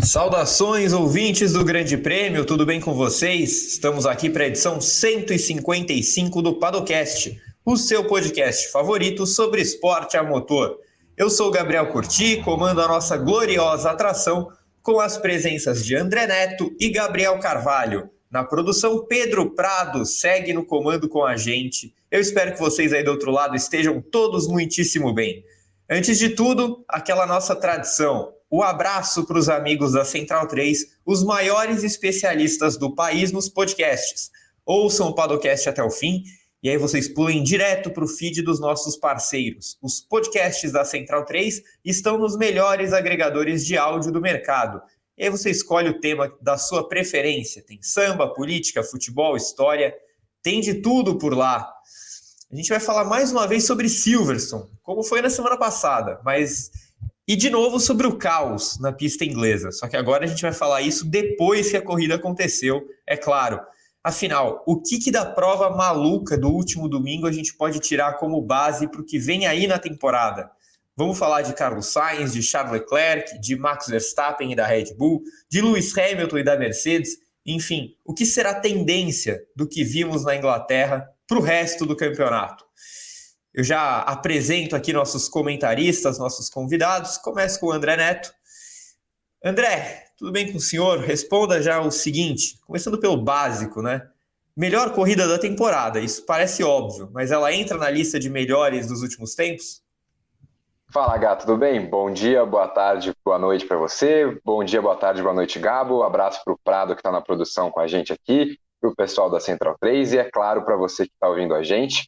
Saudações, ouvintes do Grande Prêmio, tudo bem com vocês? Estamos aqui para a edição 155 do Padocast, o seu podcast favorito sobre esporte a motor. Eu sou o Gabriel Curti, comando a nossa gloriosa atração com as presenças de André Neto e Gabriel Carvalho. Na produção, Pedro Prado segue no comando com a gente. Eu espero que vocês aí do outro lado estejam todos muitíssimo bem. Antes de tudo, aquela nossa tradição. O abraço para os amigos da Central 3, os maiores especialistas do país nos podcasts. Ouçam o Padocast até o fim e aí vocês pulem direto para o feed dos nossos parceiros. Os podcasts da Central 3 estão nos melhores agregadores de áudio do mercado. E aí você escolhe o tema da sua preferência. Tem samba, política, futebol, história, tem de tudo por lá. A gente vai falar mais uma vez sobre Silverstone, como foi na semana passada, e de novo sobre o caos na pista inglesa. Só que agora a gente vai falar isso depois que a corrida aconteceu, é claro. Afinal, o que da prova maluca do último domingo a gente pode tirar como base para o que vem aí na temporada? Vamos falar de Carlos Sainz, de Charles Leclerc, de Max Verstappen e da Red Bull, de Lewis Hamilton e da Mercedes. Enfim, o que será a tendência do que vimos na Inglaterra para o resto do campeonato? Eu já apresento aqui nossos comentaristas, nossos convidados. Começo com o André Neto. André, tudo bem com o senhor? Responda já o seguinte, começando pelo básico, né? Melhor corrida da temporada, isso parece óbvio, mas ela entra na lista de melhores dos últimos tempos? Fala, Gato, tudo bem? Bom dia, boa tarde, boa noite para você. Bom dia, boa tarde, boa noite, Gabo. Abraço para o Prado que está na produção com a gente aqui, para o pessoal da Central 3 e, é claro, para você que está ouvindo a gente.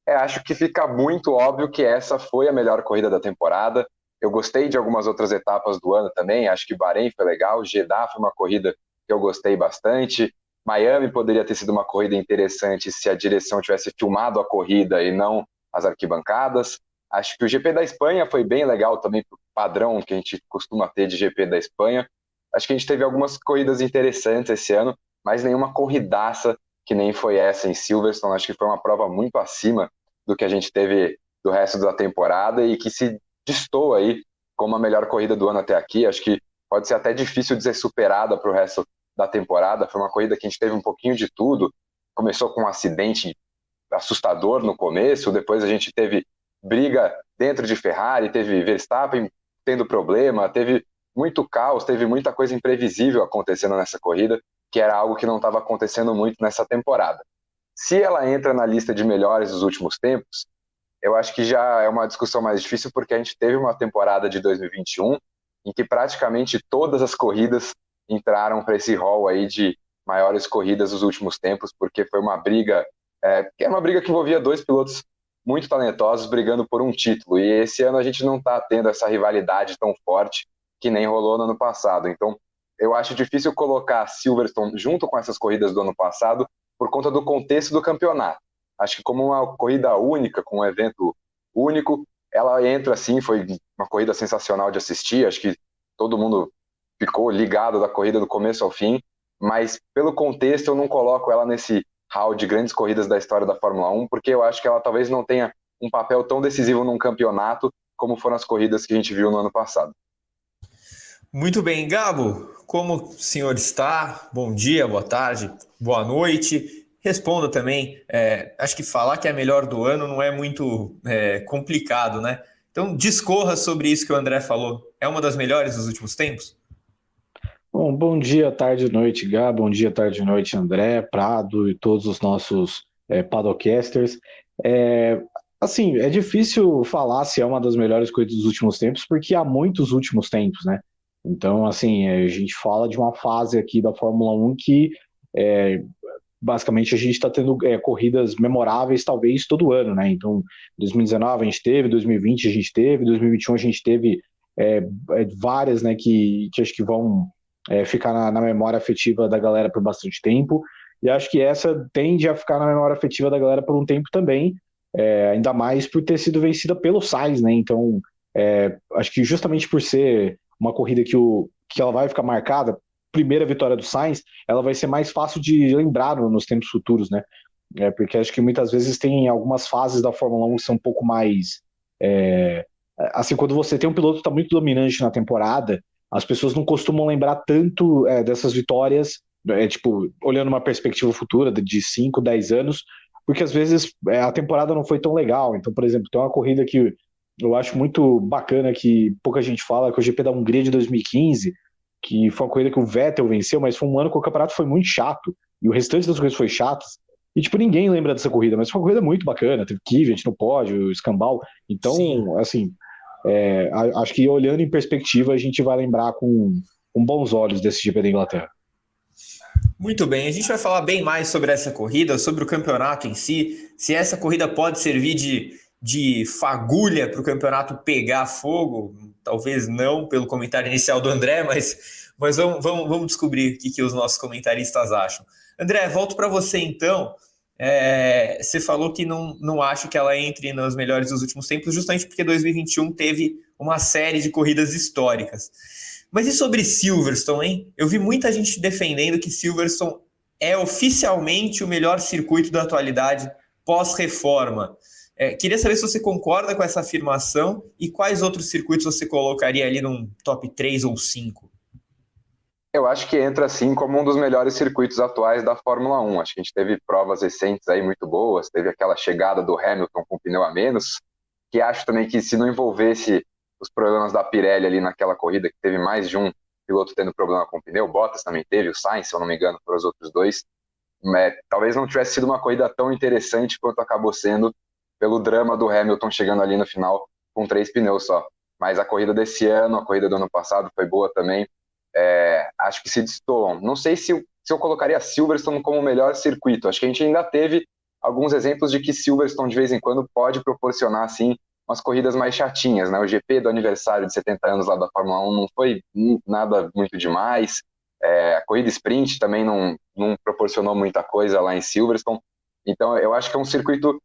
Acho que fica muito óbvio que essa foi a melhor corrida da temporada. Eu gostei de algumas outras etapas do ano também. Acho que Bahrein foi legal, Jeddah foi uma corrida que eu gostei bastante. Miami poderia ter sido uma corrida interessante se a direção tivesse filmado a corrida e não as arquibancadas. Acho que o GP da Espanha foi bem legal também, pro padrão que a gente costuma ter de GP da Espanha. Acho que a gente teve algumas corridas interessantes esse ano, mas nenhuma corridaça que nem foi essa em Silverstone. Acho que foi uma prova muito acima do que a gente teve do resto da temporada e que se destoa aí como a melhor corrida do ano até aqui. Acho que pode ser até difícil de ser superada para o resto da temporada. Foi uma corrida que a gente teve um pouquinho de tudo. Começou com um acidente assustador no começo, depois a gente teve briga dentro de Ferrari, teve Verstappen tendo problema, teve muito caos, teve muita coisa imprevisível acontecendo nessa corrida, que era algo que não estava acontecendo muito nessa temporada. Se ela entra na lista de melhores dos últimos tempos, eu acho que já é uma discussão mais difícil, porque a gente teve uma temporada de 2021 em que praticamente todas as corridas entraram para esse hall aí de maiores corridas dos últimos tempos, porque foi uma briga, que é uma briga que envolvia dois pilotos muito talentosos brigando por um título, e esse ano a gente não está tendo essa rivalidade tão forte que nem rolou no ano passado. Então, eu acho difícil colocar Silverstone junto com essas corridas do ano passado, por conta do contexto do campeonato. Acho que como uma corrida única, com um evento único, ela entra assim, foi uma corrida sensacional de assistir, acho que todo mundo ficou ligado da corrida do começo ao fim, mas pelo contexto eu não coloco ela nesse hall de grandes corridas da história da Fórmula 1, porque eu acho que ela talvez não tenha um papel tão decisivo num campeonato como foram as corridas que a gente viu no ano passado. Muito bem, Gabo, como o senhor está? Bom dia, boa tarde, boa noite. Responda também, acho que falar que é a melhor do ano não é muito complicado, né? Então discorra sobre isso que o André falou. É uma das melhores dos últimos tempos? Bom dia, tarde e noite, Gá. Bom dia, tarde e noite, André, Prado e todos os nossos padocasters. Assim, é difícil falar se é uma das melhores coisas dos últimos tempos, porque há muitos últimos tempos, né? Então, assim, a gente fala de uma fase aqui da Fórmula 1 que basicamente a gente está tendo corridas memoráveis talvez todo ano, né? Então, 2019 a gente teve, 2020 a gente teve, 2021 a gente teve várias, né, que acho que vão ficar na memória afetiva da galera por bastante tempo, e acho que essa tende a ficar na memória afetiva da galera por um tempo também, ainda mais por ter sido vencida pelo Sainz, né? Então, acho que justamente por ser uma corrida que ela vai ficar marcada, primeira vitória do Sainz, ela vai ser mais fácil de lembrar nos tempos futuros, né? Porque acho que muitas vezes tem algumas fases da Fórmula 1 que são um pouco mais... assim, quando você tem um piloto que está muito dominante na temporada, as pessoas não costumam lembrar tanto dessas vitórias, tipo, olhando uma perspectiva futura de 5, 10 anos, porque às vezes a temporada não foi tão legal. Então, por exemplo, tem uma corrida que eu acho muito bacana, que pouca gente fala, que é o GP da Hungria de 2015, que foi uma corrida que o Vettel venceu, mas foi um ano que o campeonato foi muito chato, e o restante das corridas foi chatas, e tipo, ninguém lembra dessa corrida, mas foi uma corrida muito bacana, teve Kvyat no pódio, Escambau, então, Sim. assim, acho que olhando em perspectiva, a gente vai lembrar com bons olhos desse GP da Inglaterra. Muito bem, a gente vai falar bem mais sobre essa corrida, sobre o campeonato em si, se essa corrida pode servir de fagulha para o campeonato pegar fogo, talvez não pelo comentário inicial do André, mas vamos descobrir o que os nossos comentaristas acham. André, volto para você então. Você falou que não acha que ela entre nos melhores dos últimos tempos, justamente porque 2021 teve uma série de corridas históricas. Mas e sobre Silverstone, hein? Eu vi muita gente defendendo que Silverstone é oficialmente o melhor circuito da atualidade pós-reforma. Queria saber se você concorda com essa afirmação e quais outros circuitos você colocaria ali num top 3 ou 5. Eu acho que entra assim como um dos melhores circuitos atuais da Fórmula 1. Acho que a gente teve provas recentes aí muito boas, teve aquela chegada do Hamilton com pneu a menos, que acho também que se não envolvesse os problemas da Pirelli ali naquela corrida, que teve mais de um piloto tendo problema com o pneu, o Bottas também teve, o Sainz, se eu não me engano, foram os outros dois, talvez não tivesse sido uma corrida tão interessante quanto acabou sendo pelo drama do Hamilton chegando ali no final com 3 pneus só. Mas a corrida desse ano, a corrida do ano passado foi boa também. Acho que se destoam. Não sei se eu colocaria Silverstone como o melhor circuito. Acho que a gente ainda teve alguns exemplos de que Silverstone de vez em quando pode proporcionar assim umas corridas mais chatinhas, né? O GP do aniversário de 70 anos lá da Fórmula 1 não foi nada muito demais. A corrida sprint também não proporcionou muita coisa lá em Silverstone. Então eu acho que é um circuito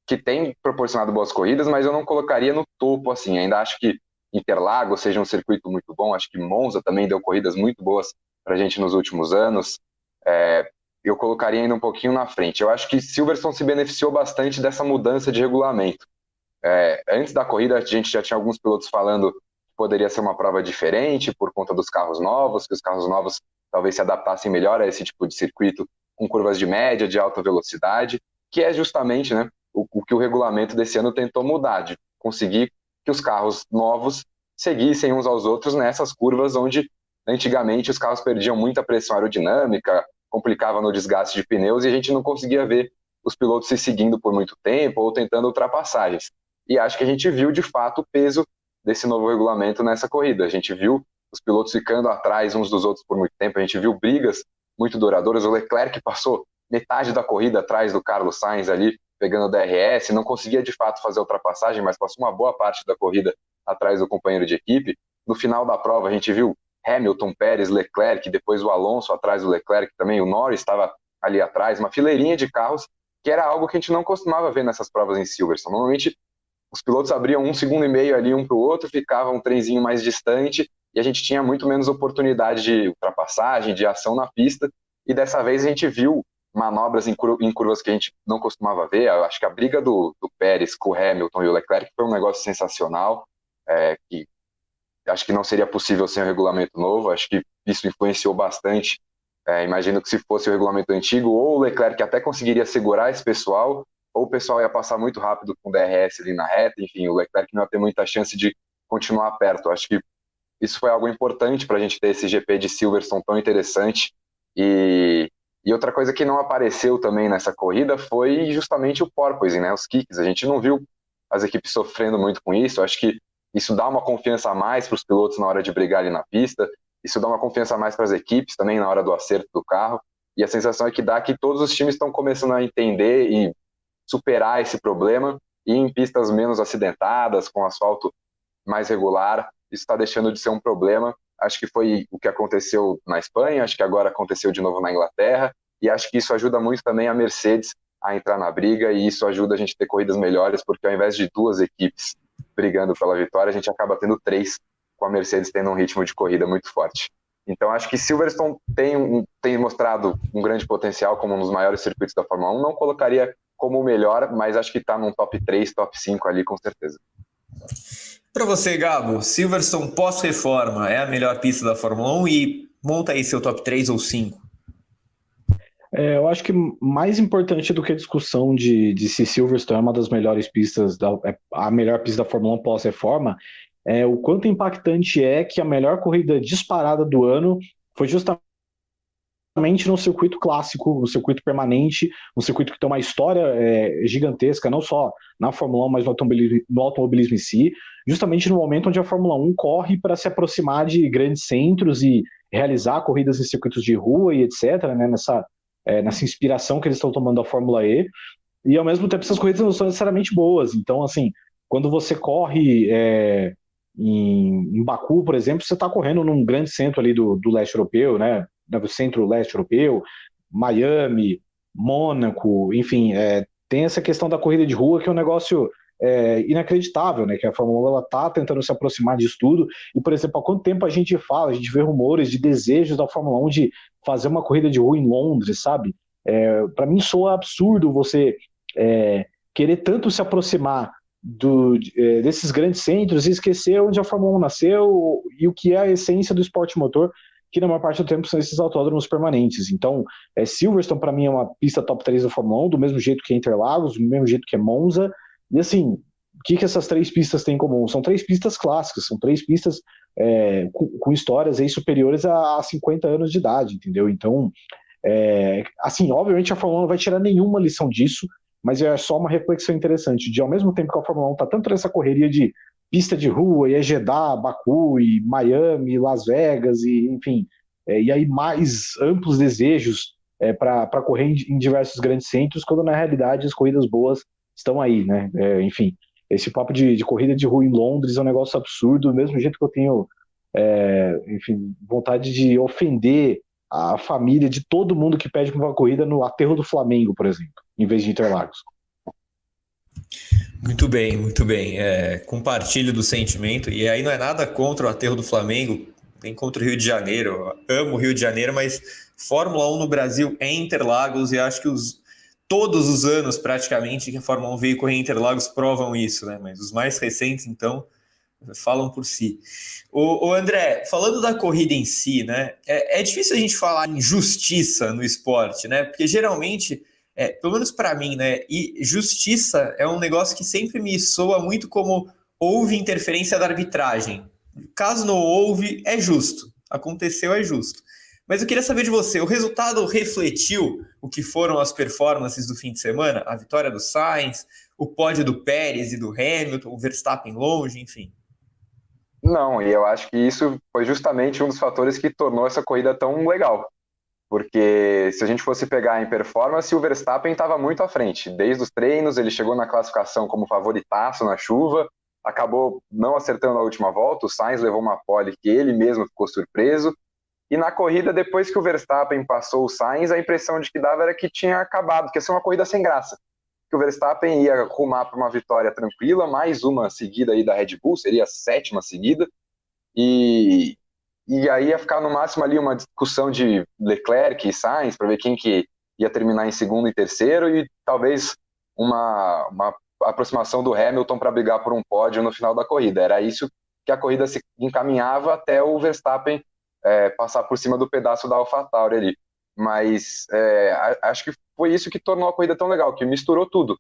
que tem proporcionado boas corridas, mas eu não colocaria no topo assim. Ainda acho que Interlagos seja um circuito muito bom. Acho que Monza também deu corridas muito boas para a gente nos últimos anos. Eu colocaria ainda um pouquinho na frente. Eu acho que Silverstone se beneficiou bastante dessa mudança de regulamento. Antes da corrida, a gente já tinha alguns pilotos falando que poderia ser uma prova diferente por conta dos carros novos, que os carros novos talvez se adaptassem melhor a esse tipo de circuito com curvas de média, de alta velocidade, que é justamente, né, o que o regulamento desse ano tentou mudar, de conseguir que os carros novos seguissem uns aos outros nessas curvas onde antigamente os carros perdiam muita pressão aerodinâmica, complicava no desgaste de pneus e a gente não conseguia ver os pilotos se seguindo por muito tempo ou tentando ultrapassagens. E acho que a gente viu de fato o peso desse novo regulamento nessa corrida. A gente viu os pilotos ficando atrás uns dos outros por muito tempo, a gente viu brigas muito duradouras. O Leclerc passou metade da corrida atrás do Carlos Sainz ali, pegando o DRS, não conseguia de fato fazer a ultrapassagem, mas passou uma boa parte da corrida atrás do companheiro de equipe. No final da prova a gente viu Hamilton, Pérez, Leclerc, depois o Alonso atrás do Leclerc também, o Norris estava ali atrás, uma fileirinha de carros, que era algo que a gente não costumava ver nessas provas em Silverstone. Normalmente os pilotos abriam 1,5 segundos ali um para o outro, ficava um trenzinho mais distante e a gente tinha muito menos oportunidade de ultrapassagem, de ação na pista, e dessa vez a gente viu manobras em curvas que a gente não costumava ver. Eu acho que a briga do Pérez com o Hamilton e o Leclerc foi um negócio sensacional, que acho que não seria possível sem o regulamento novo. Acho que isso influenciou bastante. Imagino que se fosse o regulamento antigo, ou o Leclerc até conseguiria segurar esse pessoal, ou o pessoal ia passar muito rápido com o DRS ali na reta. Enfim, o Leclerc não ia ter muita chance de continuar perto. Acho que isso foi algo importante para a gente ter esse GP de Silverstone tão interessante. E outra coisa que não apareceu também nessa corrida foi justamente o porpoising, né? Os kicks. A gente não viu as equipes sofrendo muito com isso. Acho que isso dá uma confiança a mais para os pilotos na hora de brigar ali na pista. Isso dá uma confiança a mais para as equipes também na hora do acerto do carro. E a sensação é que dá que todos os times estão começando a entender e superar esse problema. E em pistas menos acidentadas, com asfalto mais regular, isso está deixando de ser um problema. Acho que foi o que aconteceu na Espanha, acho que agora aconteceu de novo na Inglaterra, e acho que isso ajuda muito também a Mercedes a entrar na briga, e isso ajuda a gente a ter corridas melhores, porque ao invés de 2 equipes brigando pela vitória, a gente acaba tendo 3, com a Mercedes tendo um ritmo de corrida muito forte. Então acho que Silverstone tem mostrado um grande potencial como um dos maiores circuitos da Fórmula 1, não colocaria como o melhor, mas acho que está num top 3, top 5 ali com certeza. Para você, Gabo, Silverstone pós-reforma é a melhor pista da Fórmula 1 e monta aí seu top 3 ou 5. Eu acho que mais importante do que a discussão de se Silverstone é uma das melhores pistas, a melhor pista da Fórmula 1 pós-reforma, é o quanto impactante é que a melhor corrida disparada do ano foi justamente no circuito clássico, no circuito permanente, um circuito que tem uma história gigantesca, não só na Fórmula 1, mas no automobilismo em si, justamente no momento onde a Fórmula 1 corre para se aproximar de grandes centros e realizar corridas em circuitos de rua e etc., né, nessa inspiração que eles estão tomando da Fórmula E, e ao mesmo tempo essas corridas não são necessariamente boas. Então, assim, quando você corre em Baku, por exemplo, você está correndo num grande centro ali do leste europeu, né? Do centro-leste europeu, Miami, Mônaco, enfim, tem essa questão da corrida de rua que é um negócio inacreditável, né? Que a Fórmula 1 está tentando se aproximar disso tudo. E, por exemplo, há quanto tempo a gente vê rumores de desejos da Fórmula 1 de fazer uma corrida de rua em Londres, sabe? Para mim soa absurdo você querer tanto se aproximar desses grandes centros e esquecer onde a Fórmula 1 nasceu e o que é a essência do esporte motor, que na maior parte do tempo são esses autódromos permanentes. Então, Silverstone para mim é uma pista top 3 da Fórmula 1, do mesmo jeito que Interlagos, do mesmo jeito que Monza. E assim, o que essas três pistas têm em comum? São três pistas clássicas, são três pistas com histórias aí superiores a 50 anos de idade, entendeu? Então, assim, obviamente a Fórmula 1 não vai tirar nenhuma lição disso, mas é só uma reflexão interessante, de ao mesmo tempo que a Fórmula 1 está tanto nessa correria de pista de rua, e Jeddah, Baku, e Miami, Las Vegas, e enfim, e aí mais amplos desejos para correr em diversos grandes centros, quando na realidade as corridas boas estão aí, né? Enfim, esse papo de corrida de rua em Londres é um negócio absurdo, do mesmo jeito que eu tenho, enfim, vontade de ofender a família de todo mundo que pede uma corrida no aterro do Flamengo, por exemplo, em vez de Interlagos. Muito bem, muito bem. Compartilho do sentimento. E aí não é nada contra o aterro do Flamengo, nem contra o Rio de Janeiro. Eu amo o Rio de Janeiro, mas Fórmula 1 no Brasil é Interlagos e acho que todos os anos, praticamente, que a Fórmula 1 veio correr em Interlagos provam isso, né? Mas os mais recentes, então, falam por si. O André, falando da corrida em si, né? É difícil a gente falar em justiça no esporte, né? Porque geralmente, pelo menos para mim, né? E justiça é um negócio que sempre me soa muito como houve interferência da arbitragem. Caso não houve, é justo. Aconteceu, é justo. Mas eu queria saber de você, o resultado refletiu o que foram as performances do fim de semana? A vitória do Sainz, o pódio do Pérez e do Hamilton, o Verstappen longe, enfim. Não, e eu acho que isso foi justamente um dos fatores que tornou essa corrida tão legal. Porque se a gente fosse pegar em performance, o Verstappen estava muito à frente. Desde os treinos, ele chegou na classificação como favoritaço na chuva, acabou não acertando na última volta, o Sainz levou uma pole que ele mesmo ficou surpreso. E na corrida, depois que o Verstappen passou o Sainz, a impressão de que dava era que tinha acabado, que ia ser uma corrida sem graça. Que o Verstappen ia rumar para uma vitória tranquila, mais uma seguida aí da Red Bull, seria a 7ª seguida, e aí ia ficar no máximo ali uma discussão de Leclerc e Sainz, para ver quem que ia terminar em segundo e terceiro, e talvez uma aproximação do Hamilton para brigar por um pódio no final da corrida. Era isso que a corrida se encaminhava até o Verstappen passar por cima do pedaço da AlphaTauri ali. Mas acho que foi isso que tornou a corrida tão legal, que misturou tudo.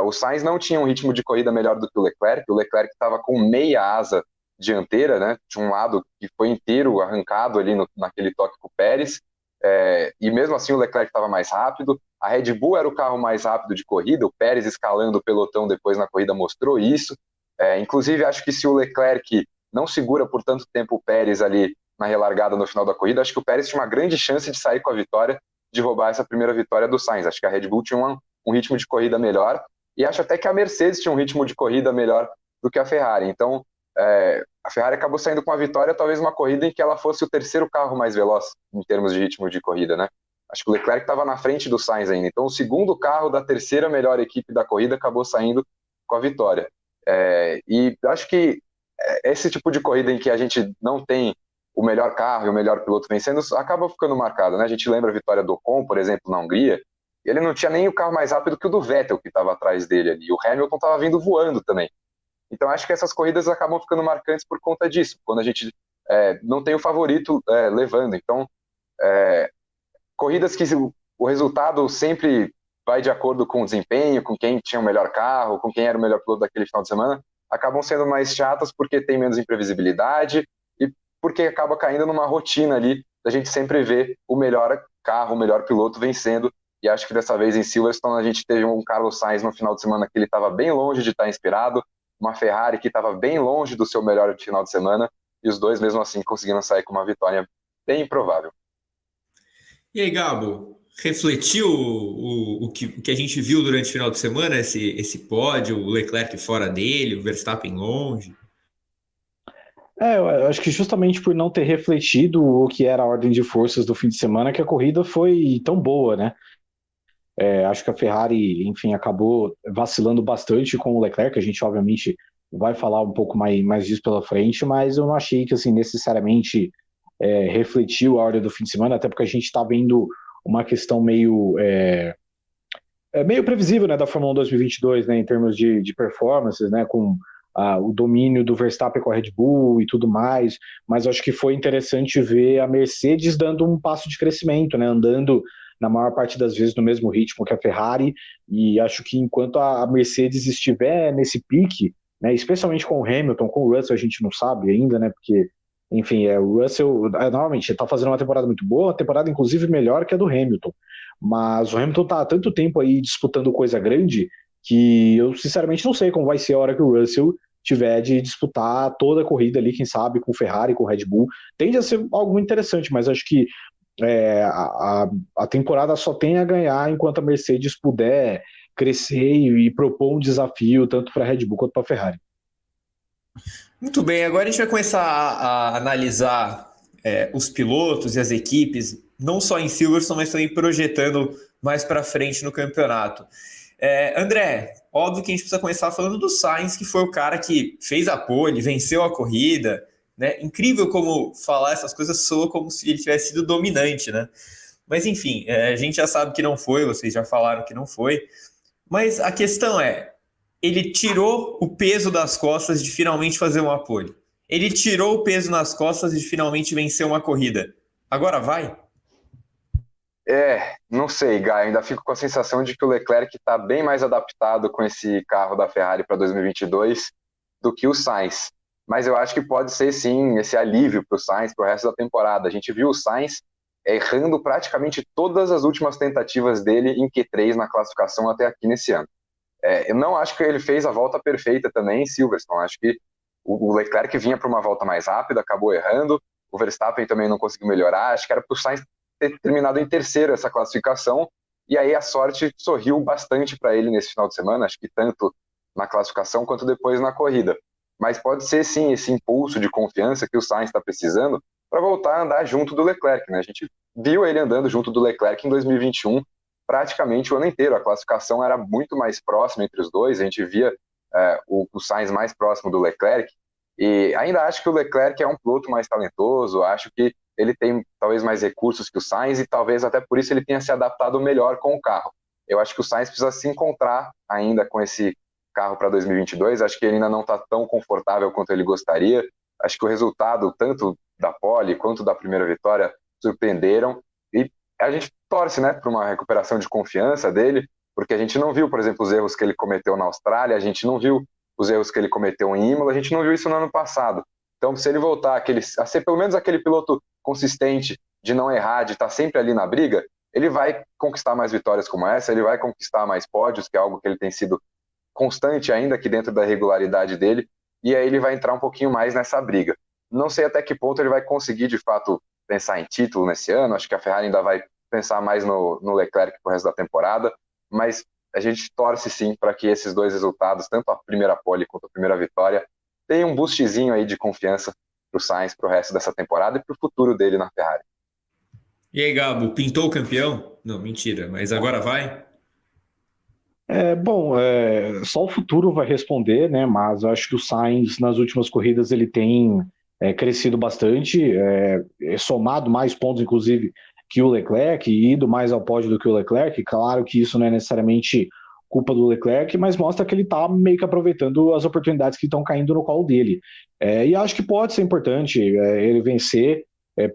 O Sainz não tinha um ritmo de corrida melhor do que o Leclerc estava com meia asa dianteira, né? Tinha um lado que foi inteiro arrancado ali naquele toque com o Pérez, e mesmo assim o Leclerc estava mais rápido. A Red Bull era o carro mais rápido de corrida, o Pérez escalando o pelotão depois na corrida mostrou isso. Inclusive acho que se o Leclerc não segura por tanto tempo o Pérez ali na relargada no final da corrida, acho que o Pérez tinha uma grande chance de sair com a vitória, de roubar essa primeira vitória do Sainz. Acho que a Red Bull tinha um ritmo de corrida melhor, e acho até que a Mercedes tinha um ritmo de corrida melhor do que a Ferrari. Então, a Ferrari acabou saindo com a vitória, talvez uma corrida em que ela fosse o terceiro carro mais veloz em termos de ritmo de corrida, né? Acho que o Leclerc estava na frente do Sainz ainda. Então, o segundo carro da terceira melhor equipe da corrida acabou saindo com a vitória. E acho que esse tipo de corrida em que a gente não tem o melhor carro e o melhor piloto vencendo, acaba ficando marcado, né? A gente lembra a vitória do Ocon, por exemplo, na Hungria, ele não tinha nem o carro mais rápido que o do Vettel, que estava atrás dele ali. O Hamilton estava vindo voando também. Então acho que essas corridas acabam ficando marcantes por conta disso, quando a gente não tem o favorito levando. Então, corridas que o resultado sempre vai de acordo com o desempenho, com quem tinha o melhor carro, com quem era o melhor piloto daquele final de semana, acabam sendo mais chatas porque tem menos imprevisibilidade e porque acaba caindo numa rotina ali da gente sempre ver o melhor carro, o melhor piloto vencendo. E acho que dessa vez em Silverstone a gente teve um Carlos Sainz no final de semana que ele estava bem longe de estar inspirado, uma Ferrari que estava bem longe do seu melhor final de semana, e os dois mesmo assim conseguiram sair com uma vitória bem improvável. E aí, Gabo, refletiu o que a gente viu durante o final de semana, esse pódio, o Leclerc fora dele, o Verstappen longe? Eu acho que justamente por não ter refletido o que era a ordem de forças do fim de semana, que a corrida foi tão boa, né? Acho que a Ferrari, enfim, acabou vacilando bastante com o Leclerc. A gente, obviamente, vai falar um pouco mais disso pela frente, mas eu não achei que, assim, necessariamente refletiu a ordem do fim de semana, até porque a gente está vendo uma questão meio previsível, né, da Fórmula 1 2022, né, em termos de performances, né, com o domínio do Verstappen com a Red Bull e tudo mais, mas acho que foi interessante ver a Mercedes dando um passo de crescimento, né, andando na maior parte das vezes no mesmo ritmo que a Ferrari, e acho que enquanto a Mercedes estiver nesse pique, né, especialmente com o Hamilton, com o Russell a gente não sabe ainda, né, porque, enfim, o Russell, normalmente, está fazendo uma temporada muito boa, uma temporada inclusive melhor que a do Hamilton, mas o Hamilton está há tanto tempo aí disputando coisa grande que eu sinceramente não sei como vai ser a hora que o Russell tiver de disputar toda a corrida ali, quem sabe, com Ferrari, com Red Bull. Tende a ser algo muito interessante, mas acho que a temporada só tem a ganhar enquanto a Mercedes puder crescer e propor um desafio tanto para a Red Bull quanto para a Ferrari. Muito bem, agora a gente vai começar a analisar os pilotos e as equipes, não só em Silverstone, mas também projetando mais para frente no campeonato. André, óbvio que a gente precisa começar falando do Sainz, que foi o cara que fez a pole, venceu a corrida, né? Incrível como falar essas coisas soa como se ele tivesse sido dominante, né? Mas enfim, a gente já sabe que não foi, vocês já falaram que não foi, mas a questão ele tirou o peso das costas de finalmente fazer uma pole. Ele tirou o peso nas costas de finalmente vencer uma corrida. Agora vai? Não sei, Guy, ainda fico com a sensação de que o Leclerc está bem mais adaptado com esse carro da Ferrari para 2022 do que o Sainz. Mas eu acho que pode ser, sim, esse alívio para o Sainz para o resto da temporada. A gente viu o Sainz errando praticamente todas as últimas tentativas dele em Q3 na classificação até aqui nesse ano. Eu não acho que ele fez a volta perfeita também em Silverstone. Acho que o Leclerc vinha para uma volta mais rápida, acabou errando. O Verstappen também não conseguiu melhorar. Acho que era para o Sainz ter terminado em terceiro essa classificação. E aí a sorte sorriu bastante para ele nesse final de semana. Acho que tanto na classificação quanto depois na corrida. Mas pode ser, sim, esse impulso de confiança que o Sainz está precisando para voltar a andar junto do Leclerc, né? A gente viu ele andando junto do Leclerc em 2021 praticamente o ano inteiro. A classificação era muito mais próxima entre os dois, a gente via o Sainz mais próximo do Leclerc, e ainda acho que o Leclerc é um piloto mais talentoso, acho que ele tem talvez mais recursos que o Sainz, e talvez até por isso ele tenha se adaptado melhor com o carro. Eu acho que o Sainz precisa se encontrar ainda com esse carro para 2022, acho que ele ainda não está tão confortável quanto ele gostaria, acho que o resultado, tanto da pole quanto da primeira vitória, surpreenderam, e a gente torce, né, para uma recuperação de confiança dele, porque a gente não viu, por exemplo, os erros que ele cometeu na Austrália, a gente não viu os erros que ele cometeu em Imola, a gente não viu isso no ano passado. Então, se ele voltar a ser pelo menos aquele piloto consistente, de não errar, de estar sempre ali na briga, ele vai conquistar mais vitórias como essa, ele vai conquistar mais pódios, que é algo que ele tem sido constante ainda aqui dentro da regularidade dele, e aí ele vai entrar um pouquinho mais nessa briga. Não sei até que ponto ele vai conseguir, de fato, pensar em título nesse ano, acho que a Ferrari ainda vai pensar mais no Leclerc pro resto da temporada, mas a gente torce sim para que esses dois resultados, tanto a primeira pole quanto a primeira vitória, tenham um boostzinho aí de confiança pro Sainz pro resto dessa temporada e pro futuro dele na Ferrari. E aí, Gabo, pintou o campeão? Não, mentira, mas agora vai? Só o futuro vai responder, né? Mas eu acho que o Sainz, nas últimas corridas, ele tem crescido bastante, somado mais pontos, inclusive, que o Leclerc, e ido mais ao pódio do que o Leclerc. Claro que isso não é necessariamente culpa do Leclerc, mas mostra que ele está meio que aproveitando as oportunidades que estão caindo no colo dele. E acho que pode ser importante ele vencer,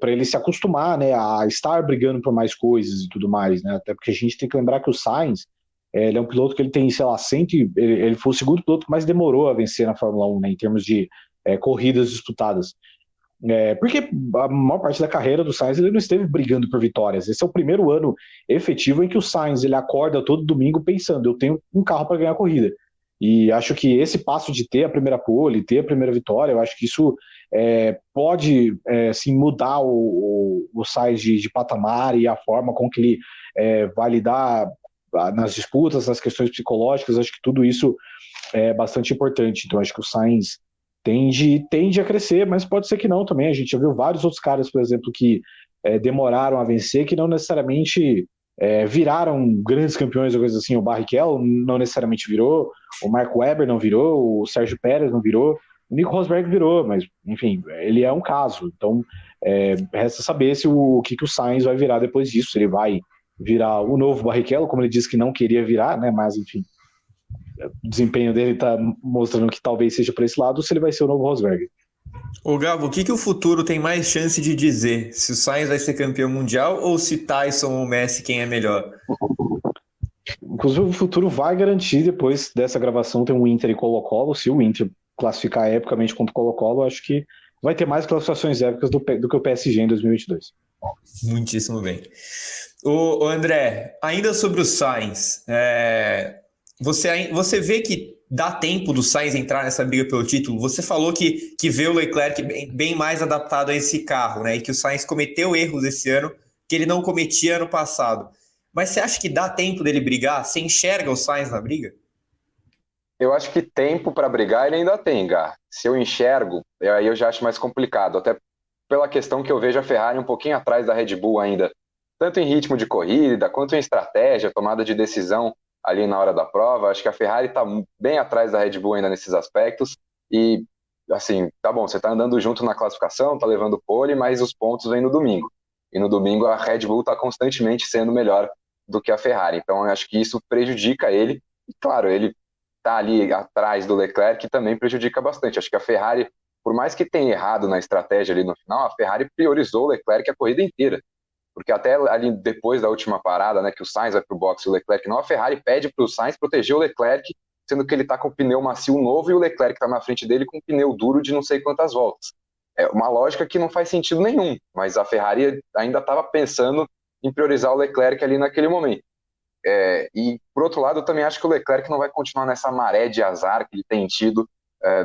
para ele se acostumar, né, a estar brigando por mais coisas e tudo mais, né? Até porque a gente tem que lembrar que o Sainz, ele é um piloto que ele tem, sei lá, ele foi o segundo piloto que mais demorou a vencer na Fórmula 1, né, em termos de corridas disputadas. Porque a maior parte da carreira do Sainz ele não esteve brigando por vitórias. Esse é o primeiro ano efetivo em que o Sainz ele acorda todo domingo pensando, eu tenho um carro para ganhar a corrida. E acho que esse passo de ter a primeira pole, ter a primeira vitória, eu acho que isso pode sim, mudar o Sainz de patamar e a forma com que ele vai lidar nas disputas, nas questões psicológicas. Acho que tudo isso é bastante importante. Então acho que o Sainz tende a crescer, mas pode ser que não também. A gente já viu vários outros caras, por exemplo, que demoraram a vencer, que não necessariamente viraram grandes campeões ou coisa assim. O Barrichello não necessariamente virou, o Mark Webber não virou, o Sérgio Pérez não virou, o Nico Rosberg virou, mas enfim, ele é um caso. Então resta saber o que o Sainz vai virar depois disso, se ele vai virar o novo Barrichello, como ele disse que não queria virar, né? Mas enfim, o desempenho dele está mostrando que talvez seja para esse lado, se ele vai ser o novo Rosberg. Ô Gabo, o que o futuro tem mais chance de dizer? Se o Sainz vai ser campeão mundial ou se Tyson ou Messi quem é melhor? Inclusive o futuro vai garantir, depois dessa gravação, tem um Inter e Colo-Colo. Se o Inter classificar epicamente contra o Colo-Colo, acho que vai ter mais classificações épicas do que o PSG em 2022. Muitíssimo bem. Ô André, ainda sobre o Sainz, você vê que dá tempo do Sainz entrar nessa briga pelo título? Você falou que vê o Leclerc bem mais adaptado a esse carro, né? E que o Sainz cometeu erros esse ano que ele não cometia ano passado. Mas você acha que dá tempo dele brigar? Você enxerga o Sainz na briga? Eu acho que tempo para brigar ele ainda tem, Gá. Se eu enxergo, aí eu já acho mais complicado, até pela questão que eu vejo a Ferrari um pouquinho atrás da Red Bull ainda, tanto em ritmo de corrida, quanto em estratégia, tomada de decisão ali na hora da prova. Acho que a Ferrari está bem atrás da Red Bull ainda nesses aspectos, e assim, tá bom, você está andando junto na classificação, está levando pole, mas os pontos vêm no domingo, e no domingo a Red Bull está constantemente sendo melhor do que a Ferrari, então eu acho que isso prejudica ele, e claro, ele tá ali atrás do Leclerc, que também prejudica bastante. Acho que a Ferrari, por mais que tenha errado na estratégia ali no final, a Ferrari priorizou o Leclerc a corrida inteira, porque até ali depois da última parada, né, que o Sainz vai pro boxe e o Leclerc não, a Ferrari pede pro Sainz proteger o Leclerc, sendo que ele tá com o pneu macio novo e o Leclerc tá na frente dele com um pneu duro de não sei quantas voltas. É uma lógica que não faz sentido nenhum, mas a Ferrari ainda estava pensando em priorizar o Leclerc ali naquele momento. E, por outro lado, eu também acho que o Leclerc não vai continuar nessa maré de azar que ele tem tido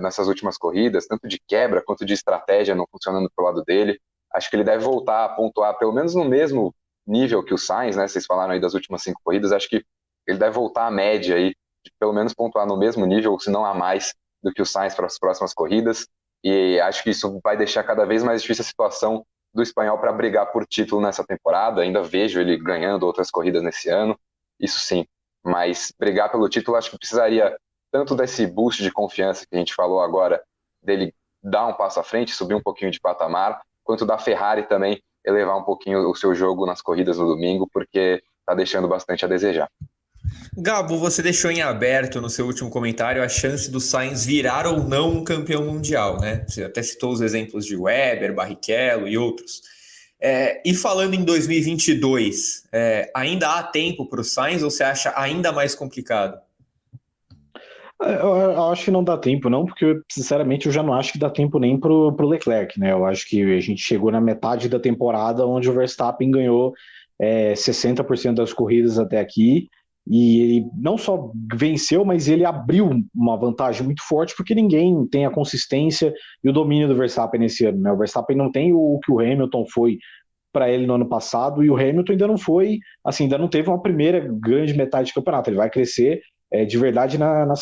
nessas últimas corridas, tanto de quebra quanto de estratégia não funcionando pro lado dele. Acho que ele deve voltar a pontuar pelo menos no mesmo nível que o Sainz, né? Vocês falaram aí das últimas 5 corridas, acho que ele deve voltar à média aí, de pelo menos pontuar no mesmo nível, se não a mais, do que o Sainz para as próximas corridas. E acho que isso vai deixar cada vez mais difícil a situação do espanhol para brigar por título nessa temporada. Ainda vejo ele ganhando outras corridas nesse ano, isso sim. Mas brigar pelo título, acho que precisaria tanto desse boost de confiança que a gente falou agora, dele dar um passo à frente, subir um pouquinho de patamar, quanto da Ferrari também elevar um pouquinho o seu jogo nas corridas no domingo, porque está deixando bastante a desejar. Gabo, você deixou em aberto no seu último comentário a chance do Sainz virar ou não um campeão mundial, né? Você até citou os exemplos de Webber, Barrichello e outros. E falando em 2022, ainda há tempo para o Sainz ou você acha ainda mais complicado? Eu acho que não dá tempo, não, porque, sinceramente, eu já não acho que dá tempo nem pro Leclerc, né? Eu acho que a gente chegou na metade da temporada onde o Verstappen ganhou 60% das corridas até aqui, e ele não só venceu, mas ele abriu uma vantagem muito forte, porque ninguém tem a consistência e o domínio do Verstappen nesse ano, né? O Verstappen não tem o que o Hamilton foi para ele no ano passado, e o Hamilton ainda não foi, assim, ainda não teve uma primeira grande metade de campeonato. Ele vai crescer de verdade na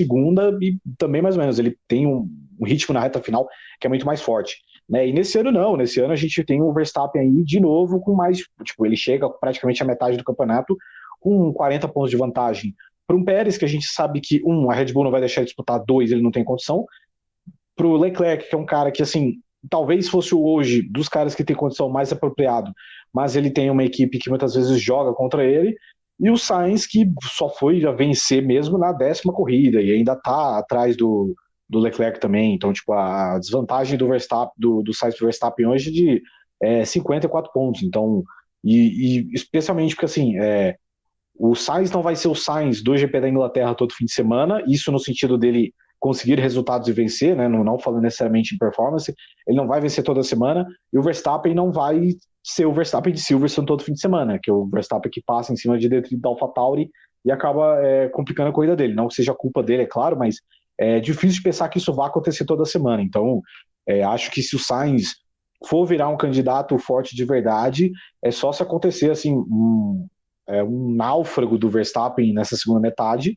segunda, e também mais ou menos, ele tem um ritmo na reta final que é muito mais forte, né? E nesse ano não, nesse ano a gente tem o Verstappen aí de novo com mais, tipo, ele chega praticamente à metade do campeonato com 40 pontos de vantagem para um Pérez, que a gente sabe que a Red Bull não vai deixar ele disputar, 2, ele não tem condição, para o Leclerc, que é um cara que, assim, talvez fosse o hoje dos caras que tem condição mais apropriado, mas ele tem uma equipe que muitas vezes joga contra ele, e o Sainz que só foi a vencer mesmo na 10ª corrida, e ainda está atrás do Leclerc também. Então, tipo, a desvantagem do Verstappen, do Sainz pro Verstappen hoje de 54 pontos. Então, e especialmente porque assim, o Sainz não vai ser o Sainz do GP da Inglaterra todo fim de semana, isso no sentido dele conseguir resultados e vencer, né? Não falando necessariamente em performance, ele não vai vencer toda semana, e o Verstappen não vai ser o Verstappen de Silverstone todo fim de semana, que é o Verstappen que passa em cima de detrito da AlphaTauri e acaba complicando a corrida dele. Não que seja culpa dele, é claro, mas é difícil de pensar que isso vai acontecer toda semana. Então, acho que se o Sainz for virar um candidato forte de verdade, é só se acontecer assim um náufrago do Verstappen nessa segunda metade,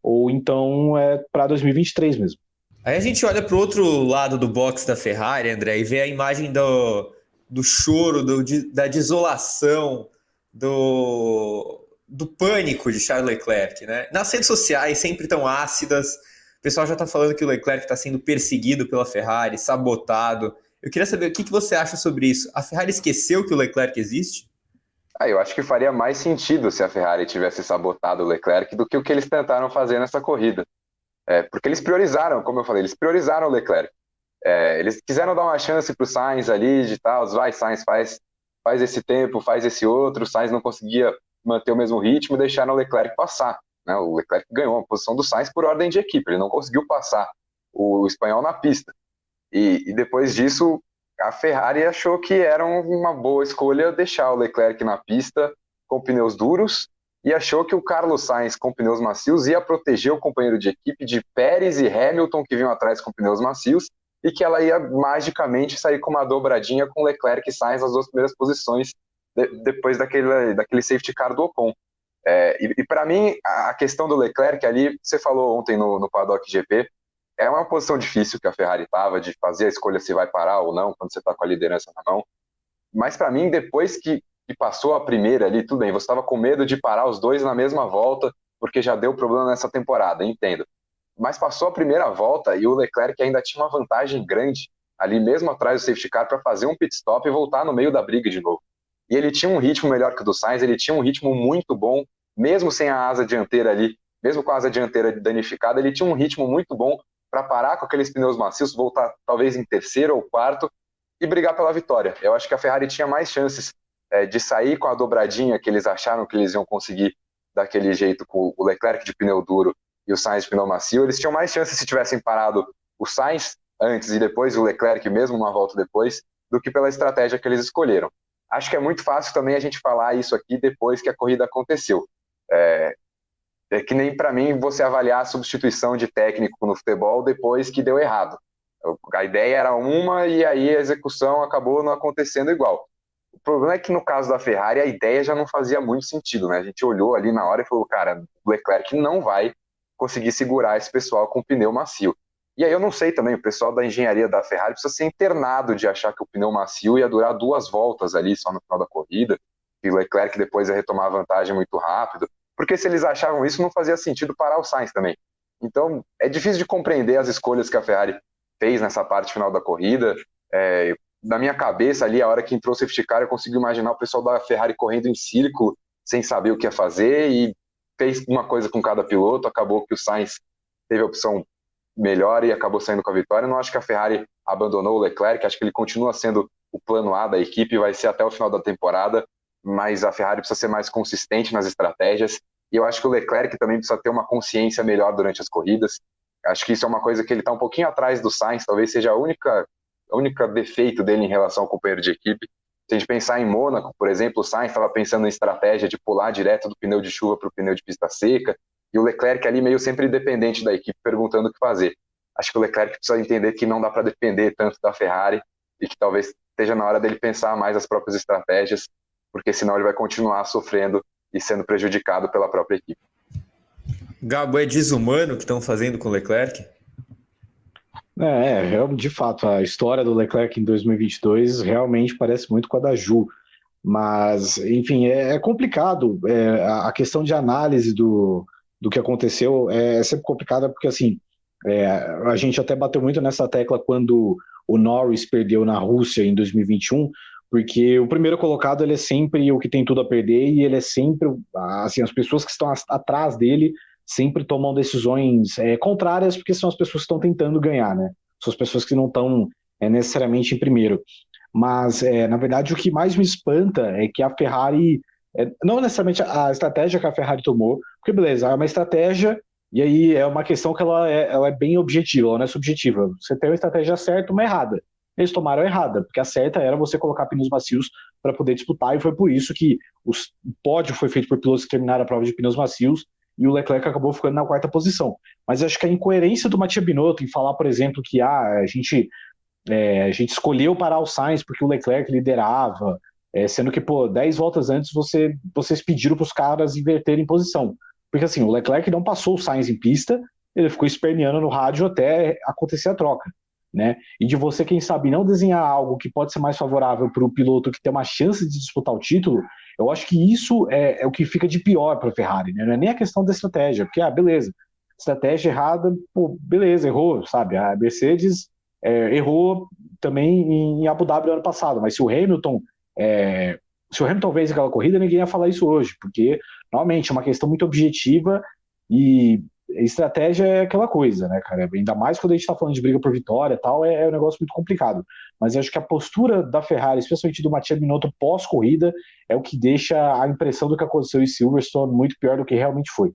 ou então para 2023 mesmo. Aí a gente olha para o outro lado do box da Ferrari, André, e vê a imagem do choro, da desolação, do pânico de Charles Leclerc, né? Nas redes sociais, sempre tão ácidas, o pessoal já está falando que o Leclerc está sendo perseguido pela Ferrari, sabotado. Eu queria saber o que você acha sobre isso. A Ferrari esqueceu que o Leclerc existe? Eu acho que faria mais sentido se a Ferrari tivesse sabotado o Leclerc do que o que eles tentaram fazer nessa corrida. Porque eles priorizaram, como eu falei, eles priorizaram o Leclerc. Eles quiseram dar uma chance para o Sainz ali, de tal, vai Sainz, faz esse tempo, faz esse outro, o Sainz não conseguia manter o mesmo ritmo e deixaram o Leclerc passar, né? O Leclerc ganhou a posição do Sainz por ordem de equipe, ele não conseguiu passar o espanhol na pista. E depois disso, a Ferrari achou que era uma boa escolha deixar o Leclerc na pista com pneus duros e achou que o Carlos Sainz com pneus macios ia proteger o companheiro de equipe de Pérez e Hamilton, que vinham atrás com pneus macios, e que ela ia magicamente sair com uma dobradinha com Leclerc e Sainz nas 2 primeiras posições depois daquele safety car do Ocon. E para mim, a questão do Leclerc ali, você falou ontem no Paddock GP, é uma posição difícil que a Ferrari estava, de fazer a escolha se vai parar ou não, quando você está com a liderança na mão. Mas para mim, depois que passou a primeira ali, tudo bem, você estava com medo de parar os dois na mesma volta, porque já deu problema nessa temporada, entendo. Mas passou a primeira volta e o Leclerc ainda tinha uma vantagem grande ali mesmo atrás do safety car para fazer um pit stop e voltar no meio da briga de novo. E ele tinha um ritmo melhor que o do Sainz, ele tinha um ritmo muito bom, mesmo sem a asa dianteira ali, mesmo com a asa dianteira danificada, ele tinha um ritmo muito bom para parar com aqueles pneus macios, voltar talvez em terceiro ou quarto e brigar pela vitória. Eu acho que a Ferrari tinha mais chances de sair com a dobradinha que eles acharam que eles iam conseguir daquele jeito com o Leclerc de pneu duro e o Sainz de pneu macio. Eles tinham mais chances se tivessem parado o Sainz antes e depois o Leclerc mesmo uma volta depois, do que pela estratégia que eles escolheram. Acho que é muito fácil também a gente falar isso aqui depois que a corrida aconteceu. É que nem para mim você avaliar a substituição de técnico no futebol depois que deu errado. A ideia era uma e aí a execução acabou não acontecendo igual. O problema é que no caso da Ferrari a ideia já não fazia muito sentido, né? A gente olhou ali na hora e falou, cara, o Leclerc não vai conseguir segurar esse pessoal com pneu macio. E aí eu não sei também, o pessoal da engenharia da Ferrari precisa ser internado de achar que o pneu macio ia durar 2 voltas ali só no final da corrida, e o Leclerc depois ia retomar a vantagem muito rápido, porque se eles achavam isso não fazia sentido parar o Sainz também. Então é difícil de compreender as escolhas que a Ferrari fez nessa parte final da corrida. Na minha cabeça ali, a hora que entrou o safety car, eu consigo imaginar o pessoal da Ferrari correndo em círculo, sem saber o que ia fazer, e fez uma coisa com cada piloto, acabou que o Sainz teve a opção melhor e acabou saindo com a vitória. Eu não acho que a Ferrari abandonou o Leclerc, acho que ele continua sendo o plano A da equipe, vai ser até o final da temporada, mas a Ferrari precisa ser mais consistente nas estratégias, e eu acho que o Leclerc também precisa ter uma consciência melhor durante as corridas. Acho que isso é uma coisa que ele está um pouquinho atrás do Sainz, talvez seja a única defeito dele em relação ao companheiro de equipe. Se a gente pensar em Mônaco, por exemplo, o Sainz estava pensando em estratégia de pular direto do pneu de chuva para o pneu de pista seca, e o Leclerc ali meio sempre dependente da equipe, perguntando o que fazer. Acho que o Leclerc precisa entender que não dá para depender tanto da Ferrari e que talvez esteja na hora dele pensar mais as próprias estratégias, porque senão ele vai continuar sofrendo e sendo prejudicado pela própria equipe. Gabo, é desumano o que estão fazendo com o Leclerc? De fato, a história do Leclerc em 2022 realmente parece muito com a da Ju, mas, enfim, é complicado. A questão de análise do que aconteceu é sempre complicada, porque, assim, a gente até bateu muito nessa tecla quando o Norris perdeu na Rússia em 2021, porque o primeiro colocado ele é sempre o que tem tudo a perder e ele é sempre, assim, as pessoas que estão atrás dele sempre tomam decisões contrárias porque são as pessoas que estão tentando ganhar, né? São as pessoas que não estão necessariamente em primeiro. Mas, na verdade, o que mais me espanta é que a Ferrari, não necessariamente a estratégia que a Ferrari tomou, porque beleza, é uma estratégia e aí é uma questão que ela é bem objetiva, ela não é subjetiva. Você tem uma estratégia certa, uma errada. Eles tomaram a errada, porque a certa era você colocar pneus macios para poder disputar, e foi por isso que o pódio foi feito por pilotos que terminaram a prova de pneus macios, e o Leclerc acabou ficando na quarta posição. Mas eu acho que a incoerência do Mattia Binotto em falar, por exemplo, que a gente escolheu parar o Sainz porque o Leclerc liderava, sendo que, 10 voltas antes vocês pediram para os caras inverterem posição. Porque assim, o Leclerc não passou o Sainz em pista, ele ficou esperneando no rádio até acontecer a troca, né? E de você, quem sabe, não desenhar algo que pode ser mais favorável para o piloto que tem uma chance de disputar o título, eu acho que isso é o que fica de pior para a Ferrari, né? Não é nem a questão da estratégia, porque, beleza, estratégia errada, beleza, errou, sabe? A Mercedes errou também em Abu Dhabi no ano passado, mas se o Hamilton vence aquela corrida, ninguém ia falar isso hoje, porque, normalmente, é uma questão muito objetiva e estratégia é aquela coisa, né, cara? Ainda mais quando a gente tá falando de briga por vitória e tal, é um negócio muito complicado. Mas eu acho que a postura da Ferrari, especialmente do Mattia Binotto pós-corrida, é o que deixa a impressão do que aconteceu em Silverstone muito pior do que realmente foi.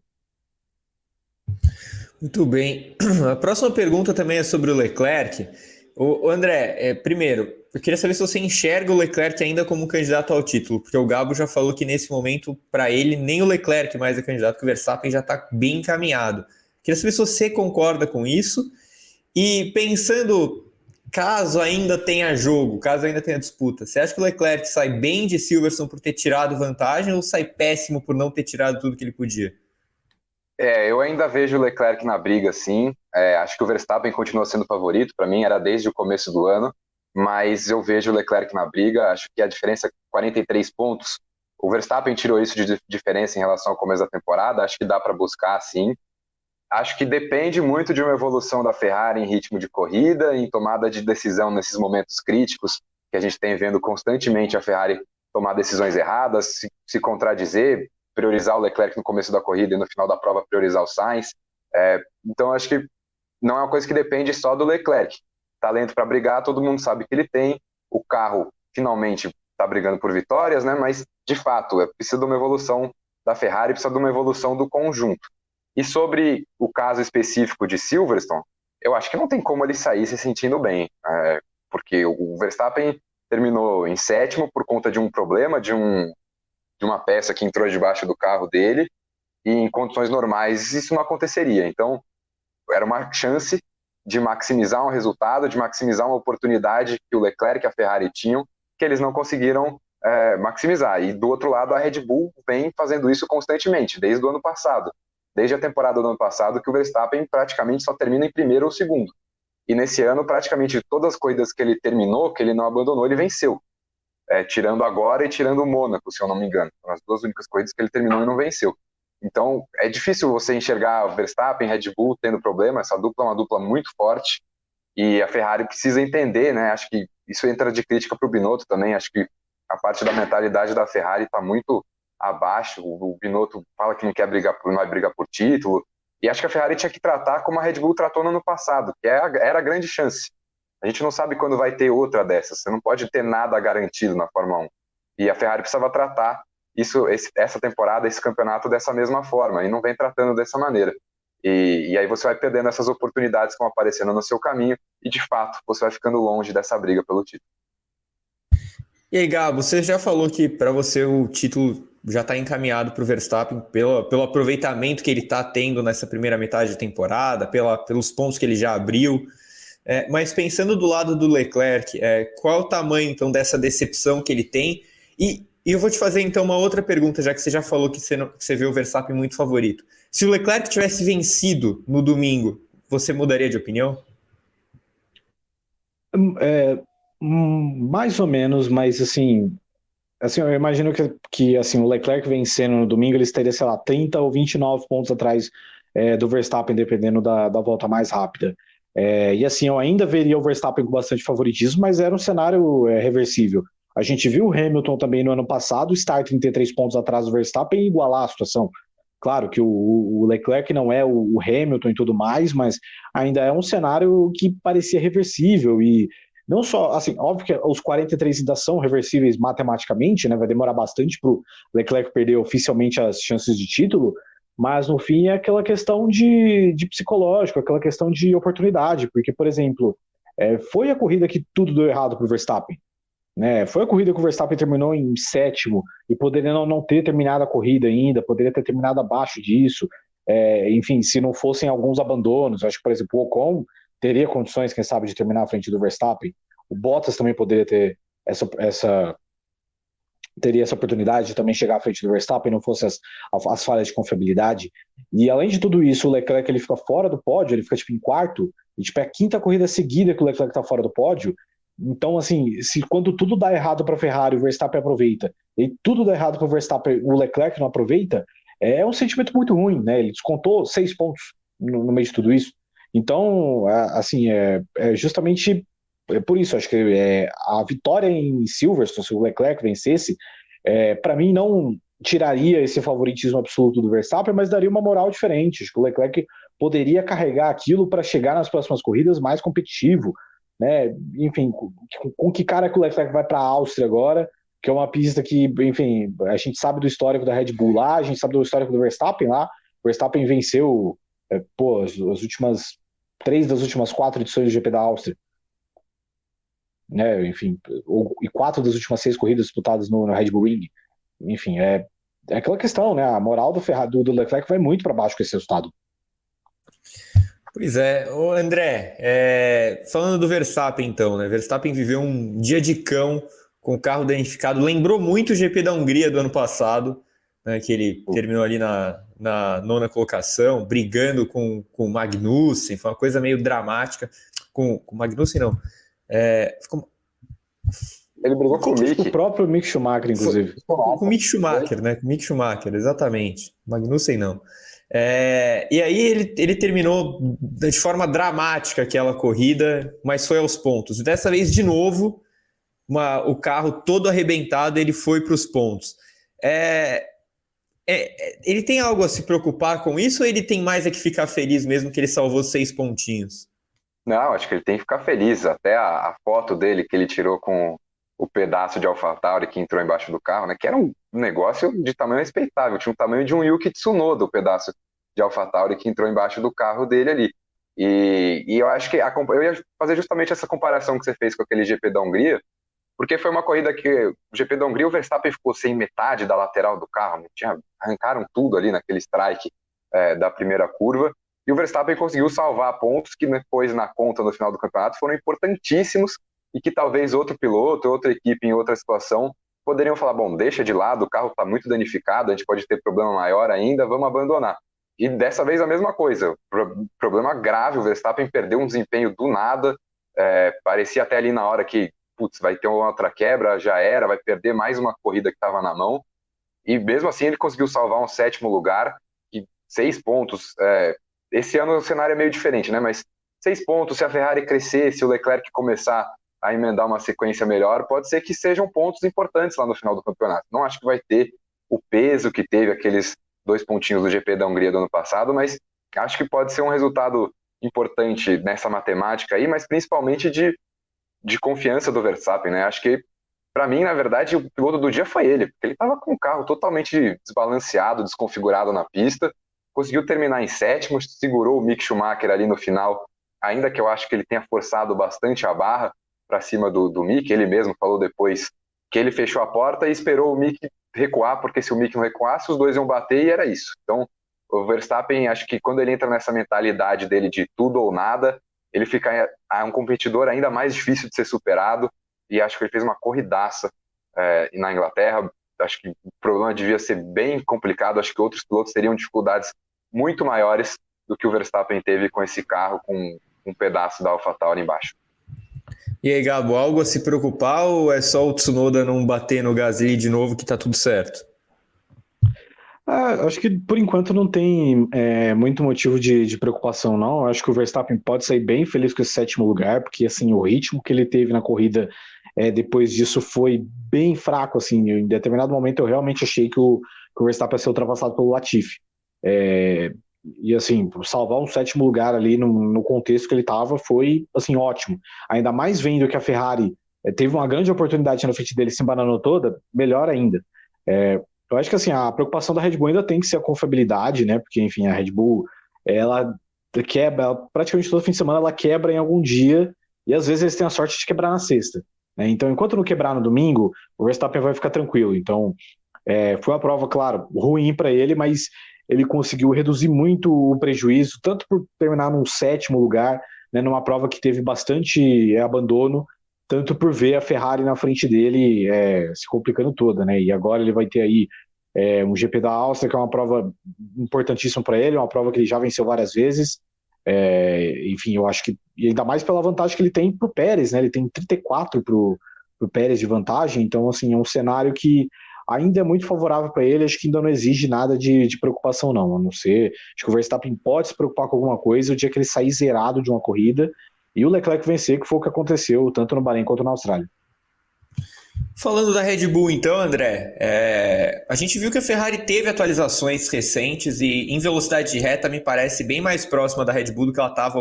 Muito bem. A próxima pergunta também é sobre o Leclerc. O André, primeiro, eu queria saber se você enxerga o Leclerc ainda como candidato ao título, porque o Gabo já falou que nesse momento, para ele, nem o Leclerc mais é candidato, que o Verstappen já está bem encaminhado. Queria saber se você concorda com isso. E pensando, caso ainda tenha jogo, caso ainda tenha disputa, você acha que o Leclerc sai bem de Silverstone por ter tirado vantagem ou sai péssimo por não ter tirado tudo que ele podia? Eu ainda vejo o Leclerc na briga, sim. Acho que o Verstappen continua sendo favorito, para mim era desde o começo do ano, mas eu vejo o Leclerc na briga. Acho que a diferença é 43 pontos. O Verstappen tirou isso de diferença em relação ao começo da temporada, acho que dá para buscar, sim. Acho que depende muito de uma evolução da Ferrari em ritmo de corrida, em tomada de decisão nesses momentos críticos, que a gente tem vendo constantemente a Ferrari tomar decisões erradas, se contradizer, priorizar o Leclerc no começo da corrida e no final da prova priorizar o Sainz. Então acho que não é uma coisa que depende só do Leclerc. Talento para brigar, todo mundo sabe que ele tem. O carro finalmente está brigando por vitórias, né? Mas de fato precisa de uma evolução da Ferrari, precisa de uma evolução do conjunto. E sobre o caso específico de Silverstone, eu acho que não tem como ele sair se sentindo bem, porque o Verstappen terminou em sétimo por conta de um problema, de uma peça que entrou debaixo do carro dele, e em condições normais isso não aconteceria. Então, era uma chance de maximizar um resultado, de maximizar uma oportunidade que o Leclerc e a Ferrari tinham, que eles não conseguiram maximizar. E do outro lado, a Red Bull vem fazendo isso constantemente, desde o ano passado. Desde a temporada do ano passado, que o Verstappen praticamente só termina em primeiro ou segundo. E nesse ano, praticamente todas as corridas que ele terminou, que ele não abandonou, ele venceu. Tirando agora e tirando o Mônaco, se eu não me engano. São as duas únicas corridas que ele terminou e não venceu. Então, é difícil você enxergar o Verstappen, Red Bull tendo problema. Essa dupla é uma dupla muito forte e a Ferrari precisa entender, né? Acho que isso entra de crítica para o Binotto também. Acho que a parte da mentalidade da Ferrari está muito abaixo. O Binotto fala que não vai brigar por título. E acho que a Ferrari tinha que tratar como a Red Bull tratou no ano passado, que era a grande chance. A gente não sabe quando vai ter outra dessas. Você não pode ter nada garantido na Fórmula 1. E a Ferrari precisava tratar essa temporada, esse campeonato dessa mesma forma. E não vem tratando dessa maneira. E aí você vai perdendo essas oportunidades que vão aparecendo no seu caminho. E, de fato, você vai ficando longe dessa briga pelo título. E aí, Gabo, você já falou que para você o título já está encaminhado para o Verstappen pelo aproveitamento que ele está tendo nessa primeira metade de temporada, pelos pontos que ele já abriu. Mas pensando do lado do Leclerc, qual é o tamanho então dessa decepção que ele tem? E eu vou te fazer então uma outra pergunta, já que você já falou que você vê o Verstappen muito favorito. Se o Leclerc tivesse vencido no domingo, você mudaria de opinião? Mais ou menos, mas assim eu imagino que assim, o Leclerc vencendo no domingo, ele estaria, sei lá, 30 ou 29 pontos atrás do Verstappen, dependendo da volta mais rápida. E assim, eu ainda veria o Verstappen com bastante favoritismo, mas era um cenário reversível. A gente viu o Hamilton também no ano passado estar 33 pontos atrás do Verstappen e igualar a situação. Claro que o Leclerc não é o Hamilton e tudo mais, mas ainda é um cenário que parecia reversível e não só, assim, óbvio que os 43 ainda são reversíveis matematicamente, né? Vai demorar bastante para o Leclerc perder oficialmente as chances de título, mas no fim é aquela questão de psicológico, aquela questão de oportunidade, porque, por exemplo, foi a corrida que tudo deu errado para o Verstappen. Né? Foi a corrida que o Verstappen terminou em sétimo e poderia não ter terminado a corrida ainda, poderia ter terminado abaixo disso. Enfim, se não fossem alguns abandonos, acho que, por exemplo, o Ocon teria condições, quem sabe, de terminar à frente do Verstappen. O Bottas também poderia ter teria essa oportunidade de também chegar à frente do Verstappen, não fosse as falhas de confiabilidade. E além de tudo isso, o Leclerc ele fica fora do pódio, ele fica tipo em quarto, e tipo, é a quinta corrida seguida que o Leclerc está fora do pódio. Então, assim, quando tudo dá errado para a Ferrari, o Verstappen aproveita, e tudo dá errado para o Verstappen, o Leclerc não aproveita, é um sentimento muito ruim, né? Ele descontou 6 pontos no meio de tudo isso. Então, assim, justamente por isso, acho que a vitória em Silverstone, se o Leclerc vencesse, para mim não tiraria esse favoritismo absoluto do Verstappen, mas daria uma moral diferente. Acho que o Leclerc poderia carregar aquilo para chegar nas próximas corridas mais competitivo, né? Enfim, com que cara que o Leclerc vai para a Áustria agora, que é uma pista que, enfim, a gente sabe do histórico da Red Bull lá, a gente sabe do histórico do Verstappen lá. O Verstappen venceu as últimas 3 das últimas 4 edições do GP da Áustria, né? Enfim, e 4 das últimas 6 corridas disputadas no Red Bull Ring. Enfim, é aquela questão, né? A moral do Leclerc vai muito para baixo com esse resultado. Pois é, ô André, falando do Verstappen então, né? Verstappen viveu um dia de cão com o carro danificado, lembrou muito o GP da Hungria do ano passado, né, que ele terminou ali na 9ª colocação, brigando com o Magnussen, foi uma coisa meio dramática, com o Magnussen não, Ele brigou com o Mick. O próprio Mick Schumacher, inclusive. Com o Mick Schumacher, né? Com o Mick Schumacher, exatamente. Magnussen não. E aí ele terminou de forma dramática aquela corrida, mas foi aos pontos. Dessa vez, de novo, o carro todo arrebentado, ele foi para os pontos. Ele tem algo a se preocupar com isso ou ele tem mais que ficar feliz mesmo que ele salvou 6 pontinhos? Não, acho que ele tem que ficar feliz. Até a foto dele que ele tirou com o pedaço de AlphaTauri que entrou embaixo do carro, né? Que era um negócio de tamanho respeitável. Tinha o tamanho de um Yuki Tsunoda, o pedaço de AlphaTauri que entrou embaixo do carro dele ali. E eu acho que eu ia fazer justamente essa comparação que você fez com aquele GP da Hungria, porque foi uma corrida que o GP da Hungria, o Verstappen ficou sem metade da lateral do carro, arrancaram tudo ali naquele strike da primeira curva, e o Verstappen conseguiu salvar pontos que depois na conta no final do campeonato foram importantíssimos e que talvez outro piloto, outra equipe em outra situação poderiam falar, bom, deixa de lado, o carro está muito danificado, a gente pode ter problema maior ainda, vamos abandonar. E dessa vez a mesma coisa, problema grave, o Verstappen perdeu um desempenho do nada, parecia até ali na hora que vai ter uma outra quebra, já era, vai perder mais uma corrida que estava na mão, e mesmo assim ele conseguiu salvar um 7º lugar, e 6 pontos, esse ano o cenário é meio diferente, né? Mas 6 pontos, se a Ferrari crescer, se o Leclerc começar a emendar uma sequência melhor, pode ser que sejam pontos importantes lá no final do campeonato. Não acho que vai ter o peso que teve aqueles 2 pontinhos do GP da Hungria do ano passado, mas acho que pode ser um resultado importante nessa matemática aí, mas principalmente de confiança do Verstappen, né? Acho que, para mim, na verdade, o piloto do dia foi ele, porque ele estava com o carro totalmente desbalanceado, desconfigurado na pista, conseguiu terminar em 7º, segurou o Mick Schumacher ali no final, ainda que eu acho que ele tenha forçado bastante a barra para cima do Mick, ele mesmo falou depois que ele fechou a porta e esperou o Mick recuar, porque se o Mick não recuasse, os dois iam bater e era isso. Então, o Verstappen, acho que quando ele entra nessa mentalidade dele de tudo ou nada, ele fica um competidor ainda mais difícil de ser superado, e acho que ele fez uma corridaça na Inglaterra. Acho que o problema devia ser bem complicado, acho que outros pilotos teriam dificuldades muito maiores do que o Verstappen teve com esse carro, com um pedaço da AlphaTauri embaixo. E aí, Gabo, algo a se preocupar ou é só o Tsunoda não bater no Gasly de novo que tá tudo certo? Acho que por enquanto não tem muito motivo de preocupação, não. Acho que o Verstappen pode sair bem feliz com esse 7º lugar, porque assim, o ritmo que ele teve na corrida depois disso foi bem fraco, assim, em determinado momento eu realmente achei que o Verstappen ia ser ultrapassado pelo Latifi. E assim, salvar um sétimo lugar ali no contexto que ele estava foi assim, ótimo. Ainda mais vendo que a Ferrari teve uma grande oportunidade na frente dele, se embananou toda, melhor ainda. Eu acho que assim, a preocupação da Red Bull ainda tem que ser a confiabilidade, né? Porque, enfim, a Red Bull, ela quebra, praticamente todo fim de semana ela quebra em algum dia, e às vezes eles têm a sorte de quebrar na sexta, né? Então, enquanto não quebrar no domingo, o Verstappen vai ficar tranquilo. Então, foi uma prova, claro, ruim para ele, mas ele conseguiu reduzir muito o prejuízo, tanto por terminar num sétimo lugar, né, numa prova que teve bastante abandono, tanto por ver a Ferrari na frente dele se complicando toda, né? E agora ele vai ter aí um GP da Áustria, que é uma prova importantíssima para ele, uma prova que ele já venceu várias vezes. Enfim, eu acho que, e ainda mais pela vantagem que ele tem para o Pérez, né? Ele tem 34 para o Pérez de vantagem, então assim, é um cenário que ainda é muito favorável para ele, acho que ainda não exige nada de preocupação não, a não ser, acho que o Verstappen pode se preocupar com alguma coisa o dia que ele sair zerado de uma corrida e o Leclerc vencer, que foi o que aconteceu tanto no Bahrein quanto na Austrália. Falando da Red Bull então, André, a gente viu que a Ferrari teve atualizações recentes e em velocidade de reta me parece bem mais próxima da Red Bull do que ela estava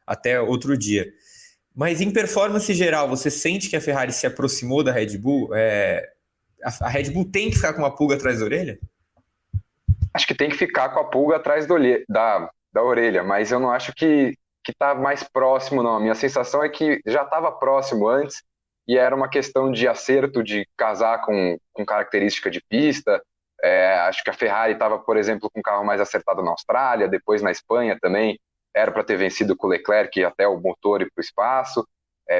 até outro dia. Mas em performance geral, você sente que a Ferrari se aproximou da Red Bull? A Red Bull tem que ficar com uma pulga atrás da orelha? Acho que tem que ficar com a pulga atrás da orelha, mas eu não acho que está mais próximo, não. A minha sensação é que já estava próximo antes e era uma questão de acerto, de casar com característica de pista. Acho que a Ferrari estava, por exemplo, com um carro mais acertado na Austrália, depois na Espanha também, era para ter vencido com o Leclerc até o motor ir para o espaço.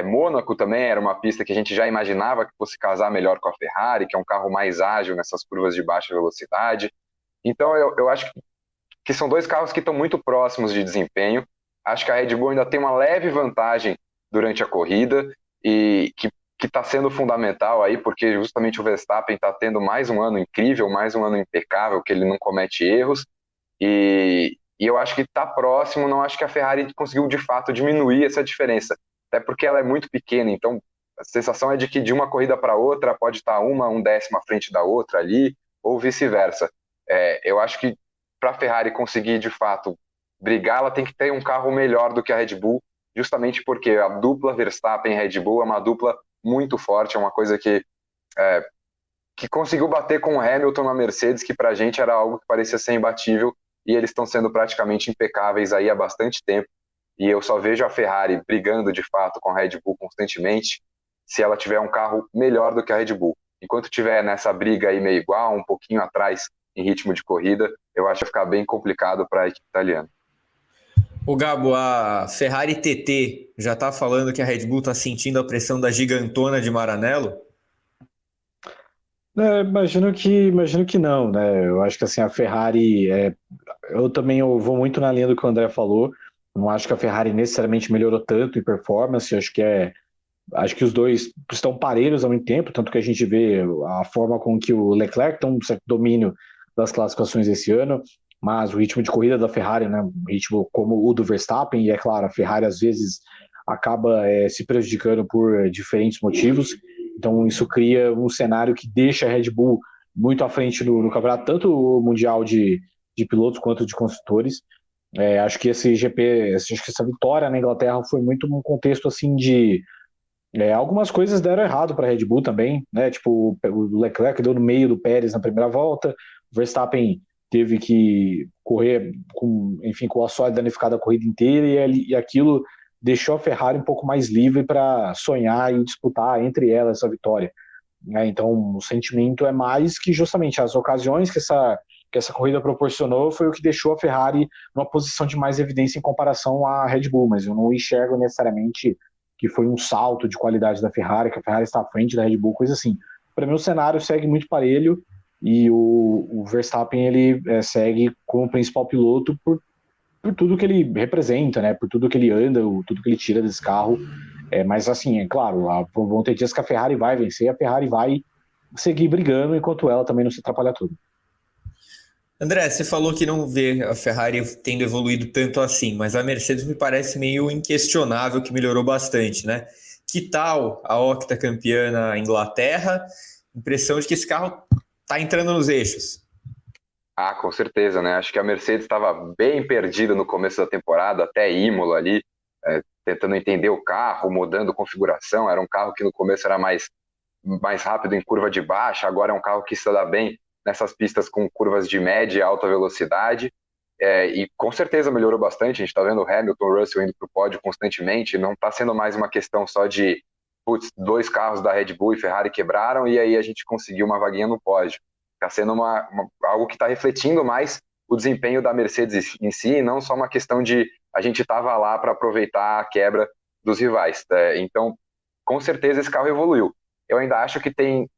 Mônaco também era uma pista que a gente já imaginava que fosse casar melhor com a Ferrari, que é um carro mais ágil nessas curvas de baixa velocidade. Então eu acho que são dois carros que estão muito próximos de desempenho. Acho que a Red Bull ainda tem uma leve vantagem durante a corrida e que está sendo fundamental aí, porque justamente o Verstappen está tendo mais um ano incrível, mais um ano impecável, que ele não comete erros. E eu acho que está próximo, não acho que a Ferrari conseguiu de fato diminuir essa diferença, até porque ela é muito pequena, então a sensação é de que de uma corrida para outra pode estar um décimo à frente da outra ali, ou vice-versa. Eu acho que para a Ferrari conseguir de fato brigar, ela tem que ter um carro melhor do que a Red Bull, justamente porque a dupla Verstappen e Red Bull é uma dupla muito forte, é uma coisa que conseguiu bater com o Hamilton na Mercedes, que para a gente era algo que parecia ser imbatível, e eles estão sendo praticamente impecáveis aí há bastante tempo, e eu só vejo a Ferrari brigando de fato com a Red Bull constantemente se ela tiver um carro melhor do que a Red Bull. Enquanto tiver nessa briga aí meio igual, um pouquinho atrás em ritmo de corrida, eu acho que vai ficar bem complicado para a equipe italiana. O Gabo, a Ferrari TT já está falando que a Red Bull está sentindo a pressão da gigantona de Maranello? Imagino que não, né? Eu acho que assim, a Ferrari, eu também vou muito na linha do que o André falou. Não acho que a Ferrari necessariamente melhorou tanto em performance. Acho que os dois estão parelhos há muito tempo, tanto que a gente vê a forma com que o Leclerc tem um certo domínio das classificações esse ano, mas o ritmo de corrida da Ferrari, né, um ritmo como o do Verstappen, e é claro, a Ferrari às vezes acaba se prejudicando por diferentes motivos, então isso cria um cenário que deixa a Red Bull muito à frente no campeonato, tanto o mundial de pilotos quanto de construtores. Acho que esse GP, acho que essa vitória na Inglaterra foi muito um contexto assim de algumas coisas deram errado para a Red Bull também, né? Tipo, o Leclerc deu no meio do Pérez na primeira volta, o Verstappen teve que correr com o assoalho danificado a corrida inteira e aquilo deixou a Ferrari um pouco mais livre para sonhar e disputar entre elas essa vitória. Então, o sentimento é mais que justamente as ocasiões que essa corrida proporcionou foi o que deixou a Ferrari numa posição de mais evidência em comparação à Red Bull, mas eu não enxergo necessariamente que foi um salto de qualidade da Ferrari, que a Ferrari está à frente da Red Bull, coisa assim. Para mim o cenário segue muito parelho e o Verstappen ele segue como principal piloto por tudo que ele representa, né? Por tudo que ele anda, tudo que ele tira desse carro. Mas assim, é claro, vão ter dias que a Ferrari vai vencer, a Ferrari vai seguir brigando enquanto ela também não se atrapalha tudo. André, você falou que não vê a Ferrari tendo evoluído tanto assim, mas a Mercedes me parece meio inquestionável que melhorou bastante, né? que tal a octacampeã na Inglaterra? Impressão de que esse carro está entrando nos eixos. Ah, com certeza, né? Acho que a Mercedes estava bem perdida no começo da temporada, até Imola ali, tentando entender o carro, mudando configuração. Era um carro que no começo era mais rápido em curva de baixa, agora é um carro que se dá bem nessas pistas com curvas de média e alta velocidade. E com certeza melhorou bastante. A gente está vendo o Hamilton, o Russell indo para o pódio constantemente. Não está sendo mais uma questão só de dois carros da Red Bull e Ferrari quebraram e aí a gente conseguiu uma vaguinha no pódio. Está sendo algo que está refletindo mais o desempenho da Mercedes em si, e não só uma questão de a gente estava lá para aproveitar a quebra dos rivais. Então, com certeza esse carro evoluiu. Eu ainda acho que tem